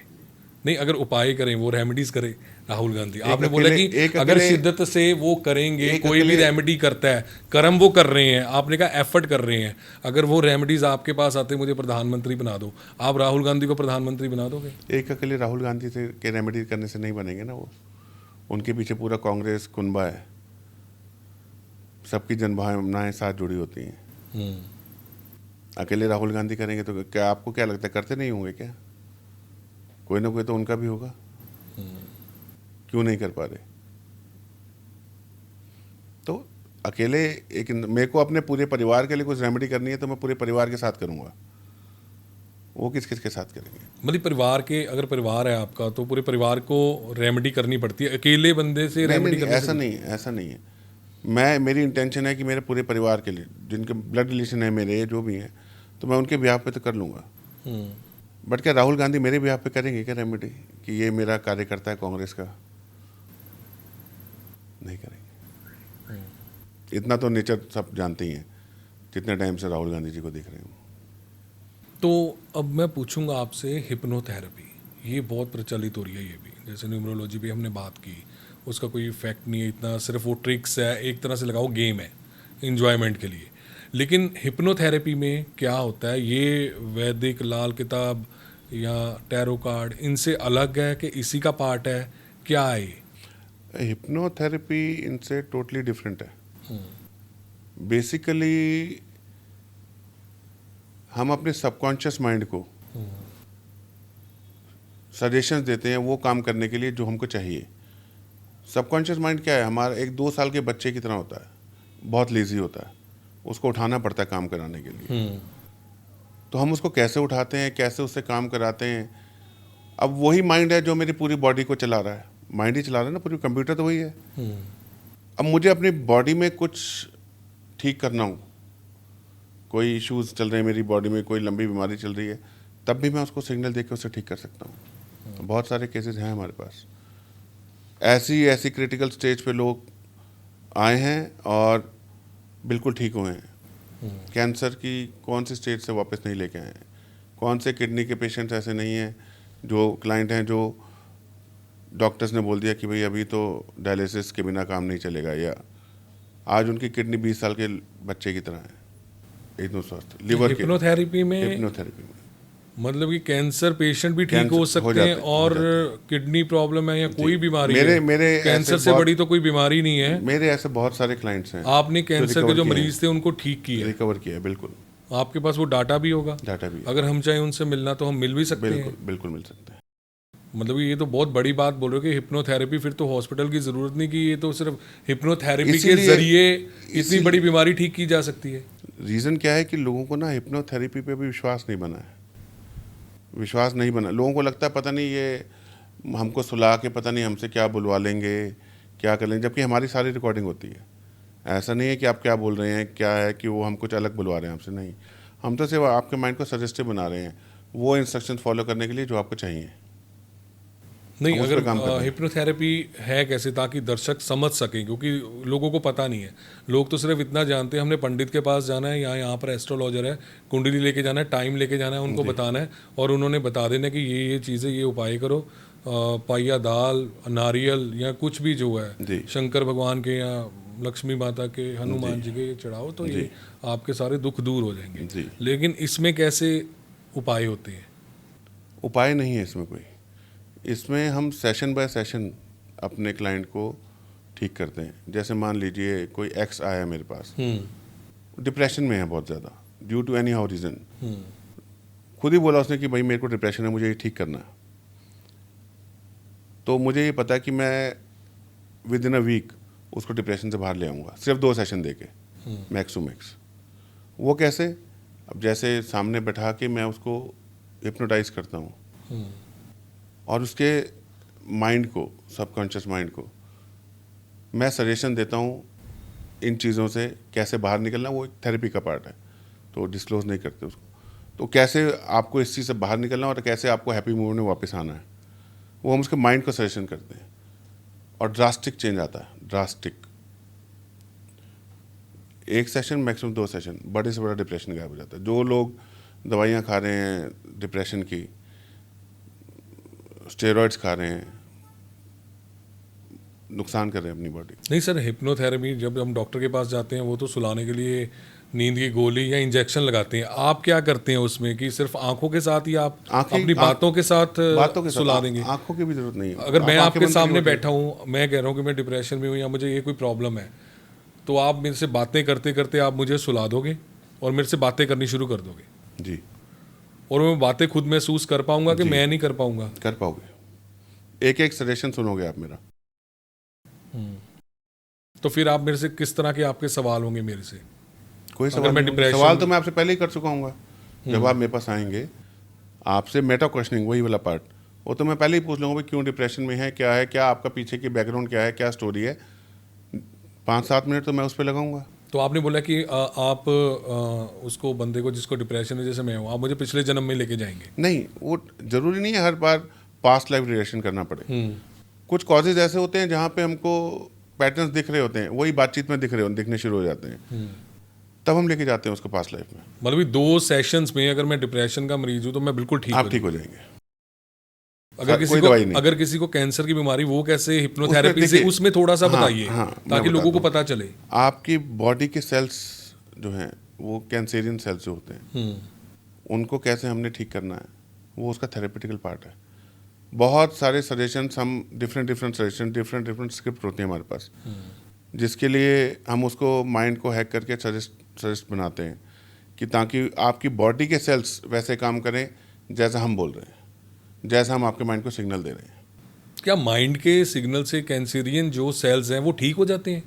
नहीं, अगर उपाय करें, वो रेमेडीज करे राहुल गांधी। आपने बोला कि अगर शिद्दत से वो करेंगे, कोई भी रेमेडी करता है, कर्म वो कर रहे हैं, आपने कहा एफर्ट कर रहे हैं, अगर वो रेमेडीज आपके पास आते, मुझे प्रधानमंत्री बना दो, आप राहुल गांधी को प्रधानमंत्री बना दोगे? एक अकेले राहुल गांधी से के रेमेडी करने से नहीं बनेंगे ना वो, उनके पीछे पूरा कांग्रेस कुनबा है, सबकी जनभावनाएं साथ जुड़ी होती हैं। अकेले राहुल गांधी करेंगे तो क्या, आपको क्या लगता है करते नहीं होंगे क्या? कोई ना कोई तो उनका भी होगा, क्यों नहीं कर पा रहे? तो अकेले एक, मेरे को अपने पूरे परिवार के लिए कुछ रेमेडी करनी है तो मैं पूरे परिवार के साथ करूंगा, वो किस किस के साथ करेंगे? मतलब परिवार के, अगर परिवार है आपका तो पूरे परिवार को रेमेडी करनी पड़ती है, अकेले बंदे से रेमेडी करने ऐसा नहीं है, ऐसा नहीं है। मेरी इंटेंशन है कि मेरे पूरे परिवार के लिए, जिनके ब्लड रिलेशन है मेरे, जो भी हैं, तो मैं उनके बिहाफ पे तो कर लूँगा। बट क्या राहुल गांधी मेरे बिहाफ पे करेंगे क्या रेमेडी, कि ये मेरा कार्यकर्ता है कांग्रेस का? नहीं करेंगे। इतना तो नेचर सब जानते ही हैं, जितने टाइम से राहुल गांधी जी को देख रहे हैं। तो अब मैं पूछूंगा आपसे, हिप्नोथेरेपी ये बहुत प्रचलित हो रही है, ये भी जैसे न्यूमरोलॉजी भी हमने बात की, उसका कोई इफेक्ट नहीं है इतना, सिर्फ वो ट्रिक्स है, एक तरह से लगाओ गेम है इंजॉयमेंट के लिए। लेकिन हिप्नोथेरेपी में क्या होता है, ये वैदिक लाल किताब या टैरो कार्ड इनसे अलग है कि इसी का पार्ट है, क्या है ये? हिप्नोथेरेपी इनसे टोटली डिफरेंट है। बेसिकली हम अपने सबकॉन्शियस माइंड को सजेशंस देते हैं वो काम करने के लिए जो हमको चाहिए। सबकॉन्शियस माइंड क्या है? हमारा एक 2 साल के बच्चे की तरह होता है, बहुत लेजी होता है, उसको उठाना पड़ता है काम कराने के लिए। तो हम उसको कैसे उठाते हैं, कैसे उससे काम कराते हैं? अब वही माइंड है जो मेरी पूरी बॉडी को चला रहा है, माइंड ही चला रहा है ना, पूरी कंप्यूटर तो वही है। अब मुझे अपनी बॉडी में कुछ ठीक करना हो, कोई इश्यूज चल रहे हैं मेरी बॉडी में, कोई लंबी बीमारी चल रही है, तब भी मैं उसको सिग्नल देकर उसे ठीक कर सकता हूँ। तो बहुत सारे केसेस हैं हमारे पास, ऐसी क्रिटिकल स्टेज पे लोग आए हैं और बिल्कुल ठीक हुए हैं। कैंसर की कौन सी स्टेज से वापस नहीं लेके आए हैं, कौन से किडनी के पेशेंट्स ऐसे नहीं हैं जो क्लाइंट हैं जो डॉक्टर्स ने बोल दिया कि भाई अभी तो डायलिसिस के बिना काम नहीं चलेगा, या आज उनकी किडनी 20 साल के बच्चे की तरह है, एकदम स्वस्थ। लिवर के हिप्नोथेरेपी में मतलब कि कैंसर पेशेंट भी ठीक कैंसर हो हो सकते जाते हैं हैं, और किडनी प्रॉब्लम है या कोई बीमारी मेरे है, मेरे कैंसर ऐसे से बड़ी तो कोई बीमारी नहीं है। मेरे ऐसे बहुत सारे क्लाइंट्स हैं आपने जो कैंसर के रिकवर जो किए मरीज थे उनको ठीक हैं, किया है। रिकवर किया है, बिल्कुल। आपके पास वो डाटा भी होगा, डाटा भी है, अगर हम चाहें उनसे मिलना तो हम मिल भी सकते बिल्कुल हैं। बिल्कुल मिल सकते हैं। मतलब कि ये तो बहुत बड़ी बात बोल रहे हो कि हिप्नोथेरेपी, फिर तो हॉस्पिटल की ज़रूरत नहीं, कि ये तो सिर्फ हिप्नोथेरेपी के इसीलिए जरिए इतनी बड़ी बीमारी ठीक की जा सकती है। रीज़न क्या है कि लोगों को ना हिप्नोथेरेपी पे भी विश्वास नहीं बना है, विश्वास नहीं बना। लोगों को लगता है पता नहीं ये हमको सुला के पता नहीं हमसे क्या बुलवा लेंगे, क्या कर लेंगे, जबकि हमारी सारी रिकॉर्डिंग होती है। ऐसा नहीं है कि आप क्या बोल रहे हैं, क्या है कि वो हम कुछ अलग बुलवा रहे हैं हमसे, नहीं। हम तो सिर्फ आपके माइंड को सजेस्टिव बना रहे हैं वो इंस्ट्रक्शन फॉलो करने के लिए जो आपको चाहिए। नहीं, हम उस अगर पे काम कर रहे हैं। हिप्नोथेरेपी है कैसे, ताकि दर्शक समझ सकें, क्योंकि लोगों को पता नहीं है। लोग तो सिर्फ इतना जानते हैं हमने पंडित के पास जाना है, या यहाँ पर एस्ट्रोलॉजर है, कुंडली लेके जाना है, टाइम लेके जाना है, उनको बताना है और उन्होंने बता देना कि ये चीज़ें, ये उपाय करो। पाइया दाल, नारियल या कुछ भी जो है जी शंकर भगवान के या लक्ष्मी माता के, हनुमान जी के चढ़ाओ तो ये आपके सारे दुख दूर हो जाएंगे। जी। लेकिन इसमें कैसे उपाय होते हैं? उपाय नहीं है इसमें कोई। इसमें हम सेशन बाय सेशन अपने क्लाइंट को ठीक करते हैं। जैसे मान लीजिए कोई एक्स आया मेरे पास, डिप्रेशन में है बहुत ज़्यादा, due to anyhow reason, खुद ही बोला उसने कि भाई मेरे को डिप्रेशन है, मुझे ये ठीक करना है। तो मुझे ये पता है कि मैं विद इन अ वीक उसको डिप्रेशन से बाहर ले आऊँगा, सिर्फ 2 सेशन दे के, मैक्स टू मैक्स। वो कैसे? अब जैसे सामने बैठा के मैं उसको हिप्नोटाइज करता हूँ और उसके माइंड को, सबकॉन्शियस माइंड को मैं सजेशन देता हूँ इन चीज़ों से कैसे बाहर निकलना। वो एक थेरेपी का पार्ट है, तो डिस्क्लोज नहीं करते उसको। तो कैसे आपको इस चीज़ से बाहर निकलना और कैसे आपको हैप्पी मूड में वापस आना है, वो हम उसके माइंड को सजेशन करते हैं और ड्रास्टिक चेंज आता है, ड्रास्टिक। 1 सेशन मैक्सिमम 2 सेशन, बड़े से बड़ा डिप्रेशन गायब हो जाता है। जो लोग दवाइयाँ खा रहे हैं डिप्रेशन की, स्टेरॉइड्स खा रहे हैं, नुकसान कर रहे हैं अपनी बॉडी। नहीं सर, हिप्नोथेरेपी जब हम डॉक्टर के पास जाते हैं वो तो सुलाने के लिए नींद की गोली या इंजेक्शन लगाते हैं। आप क्या करते हैं उसमें, कि सिर्फ आंखों के साथ ही आप अपनी बातों के साथ सुला देंगे? आंखों की भी जरूरत नहीं है। अगर मैं आप आपके आंखें बंद सामने करके बैठा हूँ, मैं कह रहा हूँ कि मैं डिप्रेशन में हूँ या मुझे ये कोई प्रॉब्लम है, तो आप मेरे से बातें करते करते आप मुझे सुला दोगे और मेरे से बातें करनी शुरू कर दोगे, जी, और मैं बातें खुद महसूस कर पाऊंगा कि मैं नहीं कर पाऊंगा? कर पाओगे। एक एक सजेशन सुनोगे आप मेरा। तो फिर आप मेरे से किस तरह के आपके सवाल होंगे मेरे से? कोई अगर सवाल मैं नहीं, डिप्रेशन- सवाल तो मैं आपसे पहले ही कर चुका हूँ। जब आप मेरे पास आएंगे, आपसे मेटा क्वेश्चनिंग, वही वाला पार्ट, वो तो मैं पहले ही पूछ लूँगा भाई क्यों डिप्रेशन में है, क्या है, क्या आपका पीछे की बैकग्राउंड क्या है, क्या स्टोरी है। 5-7 मिनट तो मैं उस पर लगाऊंगा। तो आपने बोला कि आप उसको, बंदे को जिसको डिप्रेशन है, जैसे मैं हूँ, आप मुझे पिछले जन्म में लेके जाएंगे? नहीं, वो जरूरी नहीं है हर बार पास्ट लाइफ रिलेशन करना पड़े। कुछ कॉजेज ऐसे होते हैं जहाँ पे हमको पैटर्न्स दिख रहे होते हैं, वही बातचीत में दिखने शुरू हो जाते हैं, तब हम लेके जाते हैं उसको पास्ट लाइफ में। मतलब 2 सेशंस में अगर मैं डिप्रेशन का मरीज हूँ तो मैं बिल्कुल ठीक आप हो ठीक जाऊँ। हो जाएंगे। अगर दवाई नहीं। अगर किसी को कैंसर की बीमारी, वो कैसे हिप्नोथेरेपी से, देखिए, उसमें थोड़ा सा हाँ, बताइए, हाँ, मैं ताकि लोगों को बताता पता चले। आपकी बॉडी के सेल्स जो हैं वो कैंसेरियन सेल्स जो होते हैं, उनको कैसे हमने ठीक करना है, वो उसका थेरेपेटिकल पार्ट है। बहुत सारे सजेशंस हम डिफरेंट सजेशन, डिफरेंट स्क्रिप्ट होती है हमारे पास, जिसके लिए हम उसको माइंड को हैक करके सजेस्ट बनाते हैं कि ताकि आपकी बॉडी के सेल्स वैसे काम करें जैसा हम बोल रहे हैं, जैसा हम आपके माइंड को सिग्नल दे रहे हैं। क्या माइंड के सिग्नल से कैंसेरियन जो सेल्स हैं वो ठीक हो जाते हैं?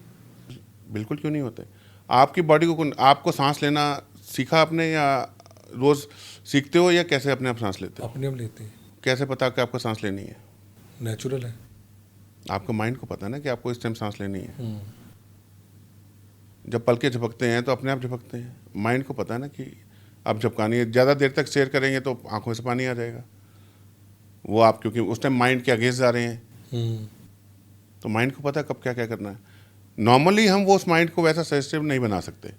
बिल्कुल, क्यों नहीं होते। आपकी बॉडी को, आपको सांस लेना सीखा आपने, या रोज़ सीखते हो, या कैसे अपने आप सांस लेते हो? अपने आप लेते हैं, कैसे पता कि आपको सांस लेनी है? नेचुरल है। आपको माइंड को पता है ना कि आपको इस टाइम सांस लेनी है। जब पलके झपकते हैं तो अपने आप झपकते हैं। माइंड को पता है ना कि अब झपकानी है। ज़्यादा देर तक शेयर करेंगे तो आंखों से पानी आ जाएगा। वो आप, क्योंकि उस टाइम माइंड के अगेंस्ट जा रहे हैं, तो माइंड को पता है कब क्या क्या करना है। नॉर्मली हम वो उस माइंड को वैसा सजेस्टिव नहीं बना सकते।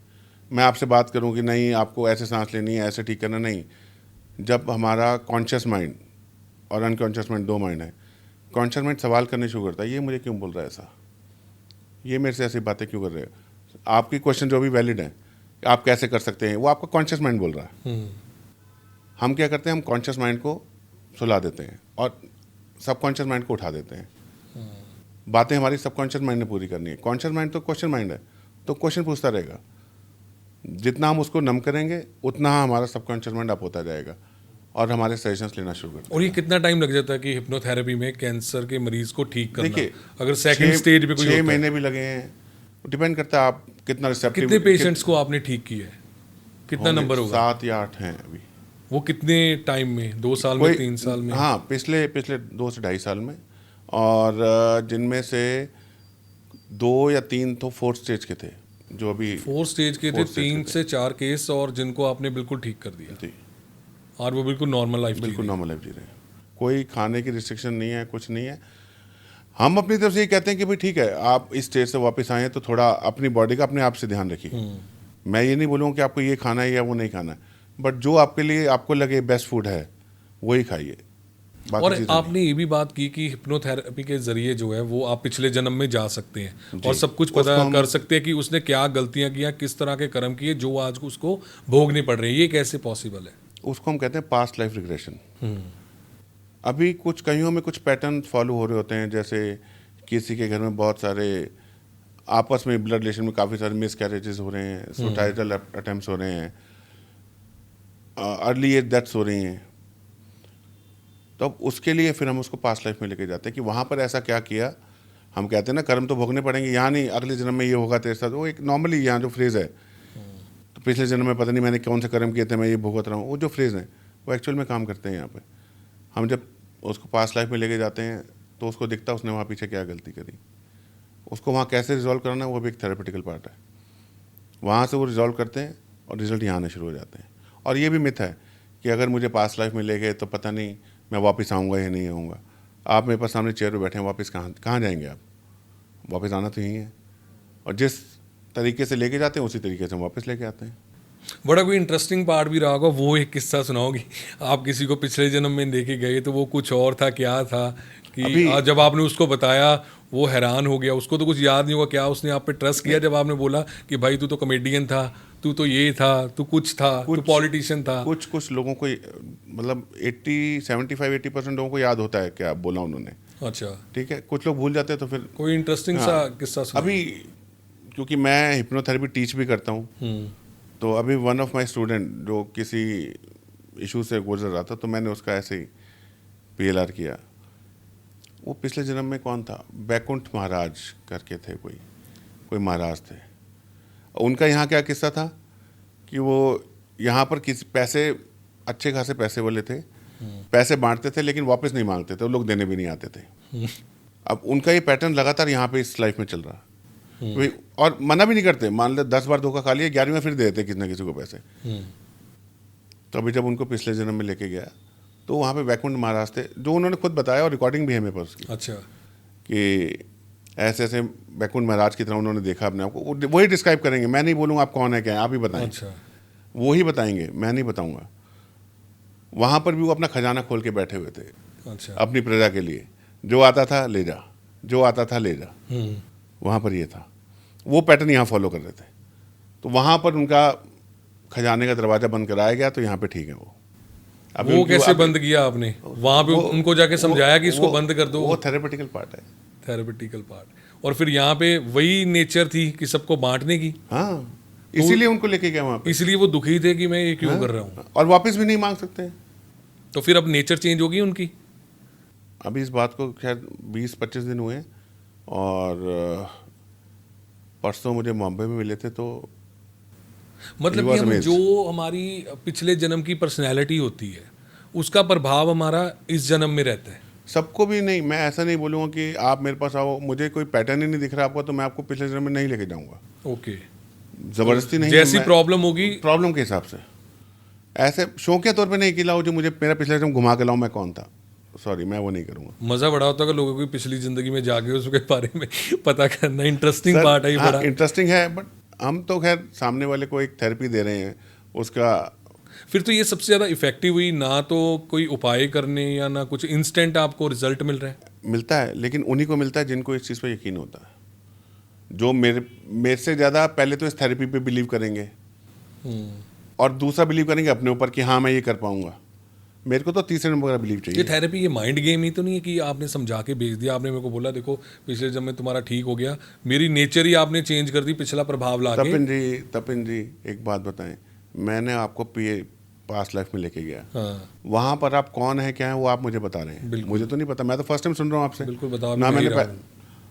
मैं आपसे बात करूं कि नहीं आपको ऐसे सांस लेनी है, ऐसे ठीक करना, नहीं। जब हमारा कॉन्शियस माइंड और अनकॉन्शियस माइंड, 2 माइंड है, कॉन्शियस माइंड सवाल करने शुरू करता है, ये मुझे क्यों बोल रहा है ऐसा, ये मेरे से ऐसी बातें क्यों कर रहे हो, आपकी क्वेश्चन जो भी वैलिड है, आप कैसे कर सकते हैं, वो आपका कॉन्शियस माइंड बोल रहा है। हम क्या करते हैं, हम कॉन्शियस माइंड को सुला देते हैं और सबकॉन्शियस माइंड को उठा देते हैं। बातें हमारी सबकॉन्शियस माइंड ने पूरी करनी है। कॉन्शियस माइंड तो क्वेश्चन माइंड है, तो क्वेश्चन पूछता रहेगा। जितना हम उसको नम करेंगे उतना हमारा सबकॉन्शियस माइंड अप होता जाएगा और हमारे सजेशंस लेना शुरू करते हैं। और ये कितना टाइम लग जाता है कि हिप्नोथेरेपी में कैंसर के मरीज को ठीक करना? देखिए, अगर सेकंड स्टेज पे कोई 6 होता है, महीने भी लगे हैं, डिपेंड करता है आप कितना रिसेप्टिव। कितने पेशेंट्स को आपने ठीक किया है? कितना नंबर होगा? 7 या 8 हैं अभी। वो कितने टाइम में? 2 साल में, 3 साल में? हाँ, पिछले 2 से 2.5 साल में। और जिनमें से 2 या 3 तो 4th स्टेज के थे, जो अभी 4 स्टेज के थे, 4th स्टेज 3 से 4 केस, और जिनको आपने बिल्कुल ठीक कर दिया जी, और वो बिल्कुल नॉर्मल लाइफ बिल्कुल नॉर्मल लाइफ जी रहे हैं। कोई खाने की रिस्ट्रिक्शन नहीं है, कुछ नहीं है। हम अपनी तरफ से ये कहते हैं कि भाई ठीक है, आप इस स्टेज से वापस आए हैं तो थोड़ा अपनी बॉडी का अपने आप से ध्यान रखिए। मैं ये नहीं बोलूँगा कि आपको ये खाना है या वो नहीं खाना है, बट जो आपके लिए आपको लगे बेस्ट फूड है वही खाइए। और आपने ये भी बात की कि हिप्नोथेरेपी के जरिए जो है वो आप पिछले जन्म में जा सकते हैं और सब कुछ पता कर सकते हैं कि उसने क्या गलतियां किया, किस तरह के कर्म किए जो आज उसको भोगने पड़ रहे हैं। ये कैसे पॉसिबल है? उसको हम कहते हैं पास्ट लाइफ रिग्रेशन। अभी कुछ कईयों में कुछ पैटर्न फॉलो हो रहे होते हैं, जैसे किसी के घर में बहुत सारे आपस में ब्लड रिलेशन में काफ़ी सारे मिस कैरेजेस हो रहे हैं, सुसाइडल अटेम्प्ट्स हो रहे हैं, अर्ली एज डेथ्स हो रही हैं। तो अब उसके लिए फिर हम उसको पास्ट लाइफ में लेके जाते हैं कि वहाँ पर ऐसा क्या किया। हम कहते हैं ना कर्म तो भोगने पड़ेंगे, यहाँ नहीं अगले जन्म में ये होगा तेरे साथ। वो एक नॉर्मली यहाँ जो फ्रेज़ है, तो पिछले जन्म में पता नहीं मैंने कौन से कर्म किए थे, मैं ये भुगत रहा हूँ, वो जो फ्रेज़ हैं वो एक्चुअल में काम करते हैं यहाँ पे। हम जब उसको पास्ट लाइफ में लेके जाते हैं तो उसको दिखता है उसने वहाँ पीछे क्या गलती करी, उसको वहाँ कैसे रिजॉल्व करना, वो भी एक थेरेपेटिकल पार्ट है। वहाँ से वो रिजॉल्व करते हैं और रिजल्ट यहाँ आने शुरू हो जाते हैं। और ये भी मिथ है कि अगर मुझे पास्ट लाइफ में ले गए तो पता नहीं मैं वापस आऊँगा या नहीं आऊँगा। आप मेरे पास सामने चेयर पर बैठे हैं, वापस कहाँ जाएंगे आप? वापस आना तो यहीं है, और जिस तरीके से लेके जाते हैं उसी तरीके से हम वापस लेके आते हैं। बड़ा कोई इंटरेस्टिंग पार्ट भी रहा होगा, वो एक किस्सा सुनाओगी? आप किसी को पिछले जन्म में लेके गए तो वो कुछ और था, क्या था कि आज जब आपने उसको बताया वो हैरान हो गया, उसको तो कुछ याद नहीं होगा, क्या उसने आप पे ट्रस्ट किया जब आपने बोला कि भाई तू तो कॉमेडियन था, तू तो ये था, तू कुछ था, तू पॉलिटिशियन था? कुछ लोगों को मतलब 75-80% लोगों को याद होता है क्या बोला उन्होंने। अच्छा, ठीक है, कुछ लोग भूल जाते हैं। तो फिर कोई इंटरेस्टिंग सा किस्सा सुनाओ। अभी क्योंकि मैं हिप्नोथेरेपी टीच भी करता हूँ, तो अभी वन ऑफ माय स्टूडेंट जो किसी इशू से गुजर रहा था, तो मैंने उसका ऐसे ही PLR किया। वो पिछले जन्म में कौन था, बैकुंठ महाराज करके थे, कोई महाराज थे। उनका यहाँ क्या किस्सा था कि वो यहाँ पर किसी पैसे अच्छे खासे पैसे वाले थे, पैसे बांटते थे लेकिन वापस नहीं मांगते थे, वो लोग देने भी नहीं आते थे। अब उनका ये पैटर्न लगातार यहाँ पे इस लाइफ में चल रहा, और मना भी नहीं करते। मान ले 10 बार धोखा खा लिया, 11वीं में फिर दे देते किसी न किसी को पैसे। तो अभी जब उनको पिछले जन्म में लेके गया तो वहाँ पे वैकुंठ महाराज थे, जो उन्होंने खुद बताया और रिकॉर्डिंग भी है मेरे पास उसकी। अच्छा, कि ऐसे ऐसे वैकुंठ महाराज की तरह उन्होंने देखा अपने आप को। वही डिस्क्राइब करेंगे, मैं नहीं बोलूँगा आप कौन है क्या है, आप ही बताएं। अच्छा, वो ही बताएंगे, मैं नहीं बताऊँगा। वहाँ पर भी वो अपना खजाना खोल के बैठे हुए थे, अच्छा, अपनी प्रजा के लिए। जो आता था ले जा, जो आता था ले जा। वहाँ पर ये था, वो पैटर्न यहाँ फॉलो कर रहे थे। तो वहाँ पर उनका खजाने का दरवाज़ा बंद कराया गया, तो यहाँ पे ठीक है। वो कैसे बंद किया आपने? वहाँ पे उनको जाके समझाया कि इसको बंद कर दो? वो थेरेपेटिकल पार्ट है। थेरेपेटिकल पार्ट। और फिर यहाँ पे वही नेचर थी कि सबको बांटने की। हाँ, इसीलिए उनको लेके गया वहाँ पे। इसलिए वो दुखी थे कि मैं ये क्यों कर रहा हूँ, और वापस भी नहीं मांग सकते। तो फिर अब नेचर चेंज होगी उनकी? अभी इस बात को शायद 20-25 दिन हुए, और परसों मुझे मुंबई में मिले थे। तो मतलब कि हम जो हमारी पिछले जन्म की पर्सनैलिटी होती है उसका प्रभाव हमारा इस जन्म में रहता है। सबको भी नहीं, मैं ऐसा नहीं बोलूँगा कि आप मेरे पास आओ, मुझे कोई पैटर्न ही नहीं दिख रहा आपको, तो मैं आपको पिछले जन्म में नहीं लेके जाऊँगा। ओके, ज़बरदस्ती नहीं, जैसी प्रॉब्लम होगी प्रॉब्लम के हिसाब से। ऐसे शौकिया तौर पे नहीं खिलाओ जो मुझे मेरा पिछले जन्म घुमा के लाऊं मैं कौन था। सॉरी, मैं वो नहीं करूँगा। मज़ा बड़ा होता है लोगों की पिछली ज़िंदगी में जाके उसके बारे में पता करना। इंटरेस्टिंग पार्ट है ये बड़ा। इंटरेस्टिंग है, बट हम तो खैर सामने वाले को एक थेरेपी दे रहे हैं उसका। फिर तो ये सबसे ज़्यादा इफेक्टिव हुई ना, तो कोई उपाय करने या ना कुछ इंस्टेंट आपको रिजल्ट मिल रहा है। मिलता है, लेकिन उन्हीं को मिलता है जिनको इस चीज़ पर यकीन होता है, जो मेरे से ज़्यादा पहले तो इस थेरेपी पे बिलीव करेंगे, और दूसरा बिलीव करेंगे अपने ऊपर कि हाँ मैं ये कर पाऊँगा। मेरे को तो तीसरे नंबर का बिलीव ये चाहिए। थेरेपी ये माइंड गेम ही तो नहीं है कि आपने समझा के भेज दिया, आपने मेरे को बोला देखो पिछले जब मैं तुम्हारा ठीक हो गया, मेरी नेचर ही आपने चेंज कर दी पिछला प्रभाव ला के। तपिन जी एक बात बताएं, मैंने आपको पास्ट लाइफ में लेके गया, हाँ वहाँ पर आप कौन है क्या है वो आप मुझे बता रहे हैं, मुझे तो नहीं पता, मैं तो फर्स्ट टाइम सुन रहा हूँ आपसे। बिल्कुल बताओ, ना मैं मैंने नहीं रहा हूँ।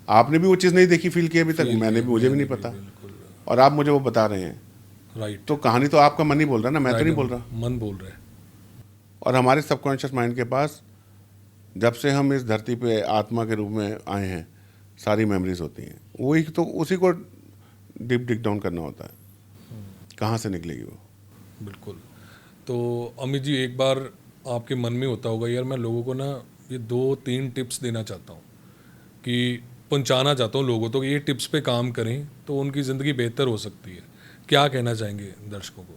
आपने भी वो चीज़ नहीं देखी फील की अभी तक, Feel मैंने किया, भी, मुझे भी मैंने नहीं भी, पता, बिल्कुल। और आप मुझे वो बता रहे हैं। राइट, तो कहानी तो आपका मन ही बोल रहा है ना, मैं तो नहीं बोल रहा। मन बोल रहा है। और हमारे सबकॉन्शियस माइंड के पास जब से हम इस धरती पे आत्मा के रूप में आए हैं सारी मेमोरीज होती हैं, वही तो उसी को डीप डिग डाउन करना होता है, कहाँ से निकलेगी वो। बिल्कुल। तो अमित जी एक बार आपके मन में होता होगा यार मैं लोगों को ना ये 2-3 टिप्स देना चाहता हूँ, कि पहुँचाना चाहता हूँ लोगों तो कि ये टिप्स पे काम करें तो उनकी ज़िंदगी बेहतर हो सकती है। क्या कहना चाहेंगे दर्शकों को?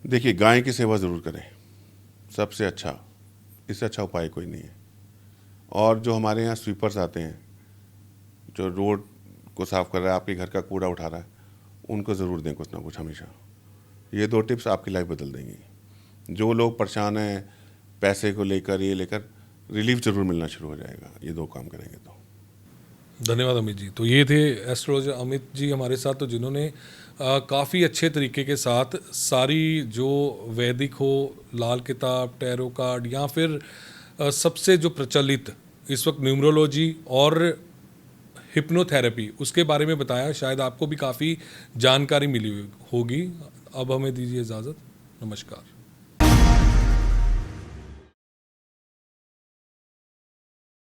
देखिए, गाय की सेवा ज़रूर करें, सबसे अच्छा, इससे अच्छा उपाय कोई नहीं है। और जो हमारे यहाँ स्वीपर्स आते हैं, जो रोड को साफ़ कर रहा है, आपके घर का कूड़ा उठा रहा है, उनको ज़रूर दें कुछ ना कुछ हमेशा। ये 2 टिप्स आपकी लाइफ बदल देंगी। जो लोग परेशान हैं पैसे को लेकर, ये लेकर, रिलीफ ज़रूर मिलना शुरू हो जाएगा, ये 2 काम करेंगे तो। धन्यवाद अमित जी। तो ये थे एस्ट्रोलॉजर अमित जी हमारे साथ, तो जिन्होंने काफ़ी अच्छे तरीके के साथ सारी जो वैदिक हो, लाल किताब, टैरो कार्ड, या फिर सबसे जो प्रचलित इस वक्त न्यूमरोलॉजी और हिप्नोथेरेपी उसके बारे में बताया। शायद आपको भी काफ़ी जानकारी मिली होगी। अब हमें दीजिए इजाज़त। नमस्कार।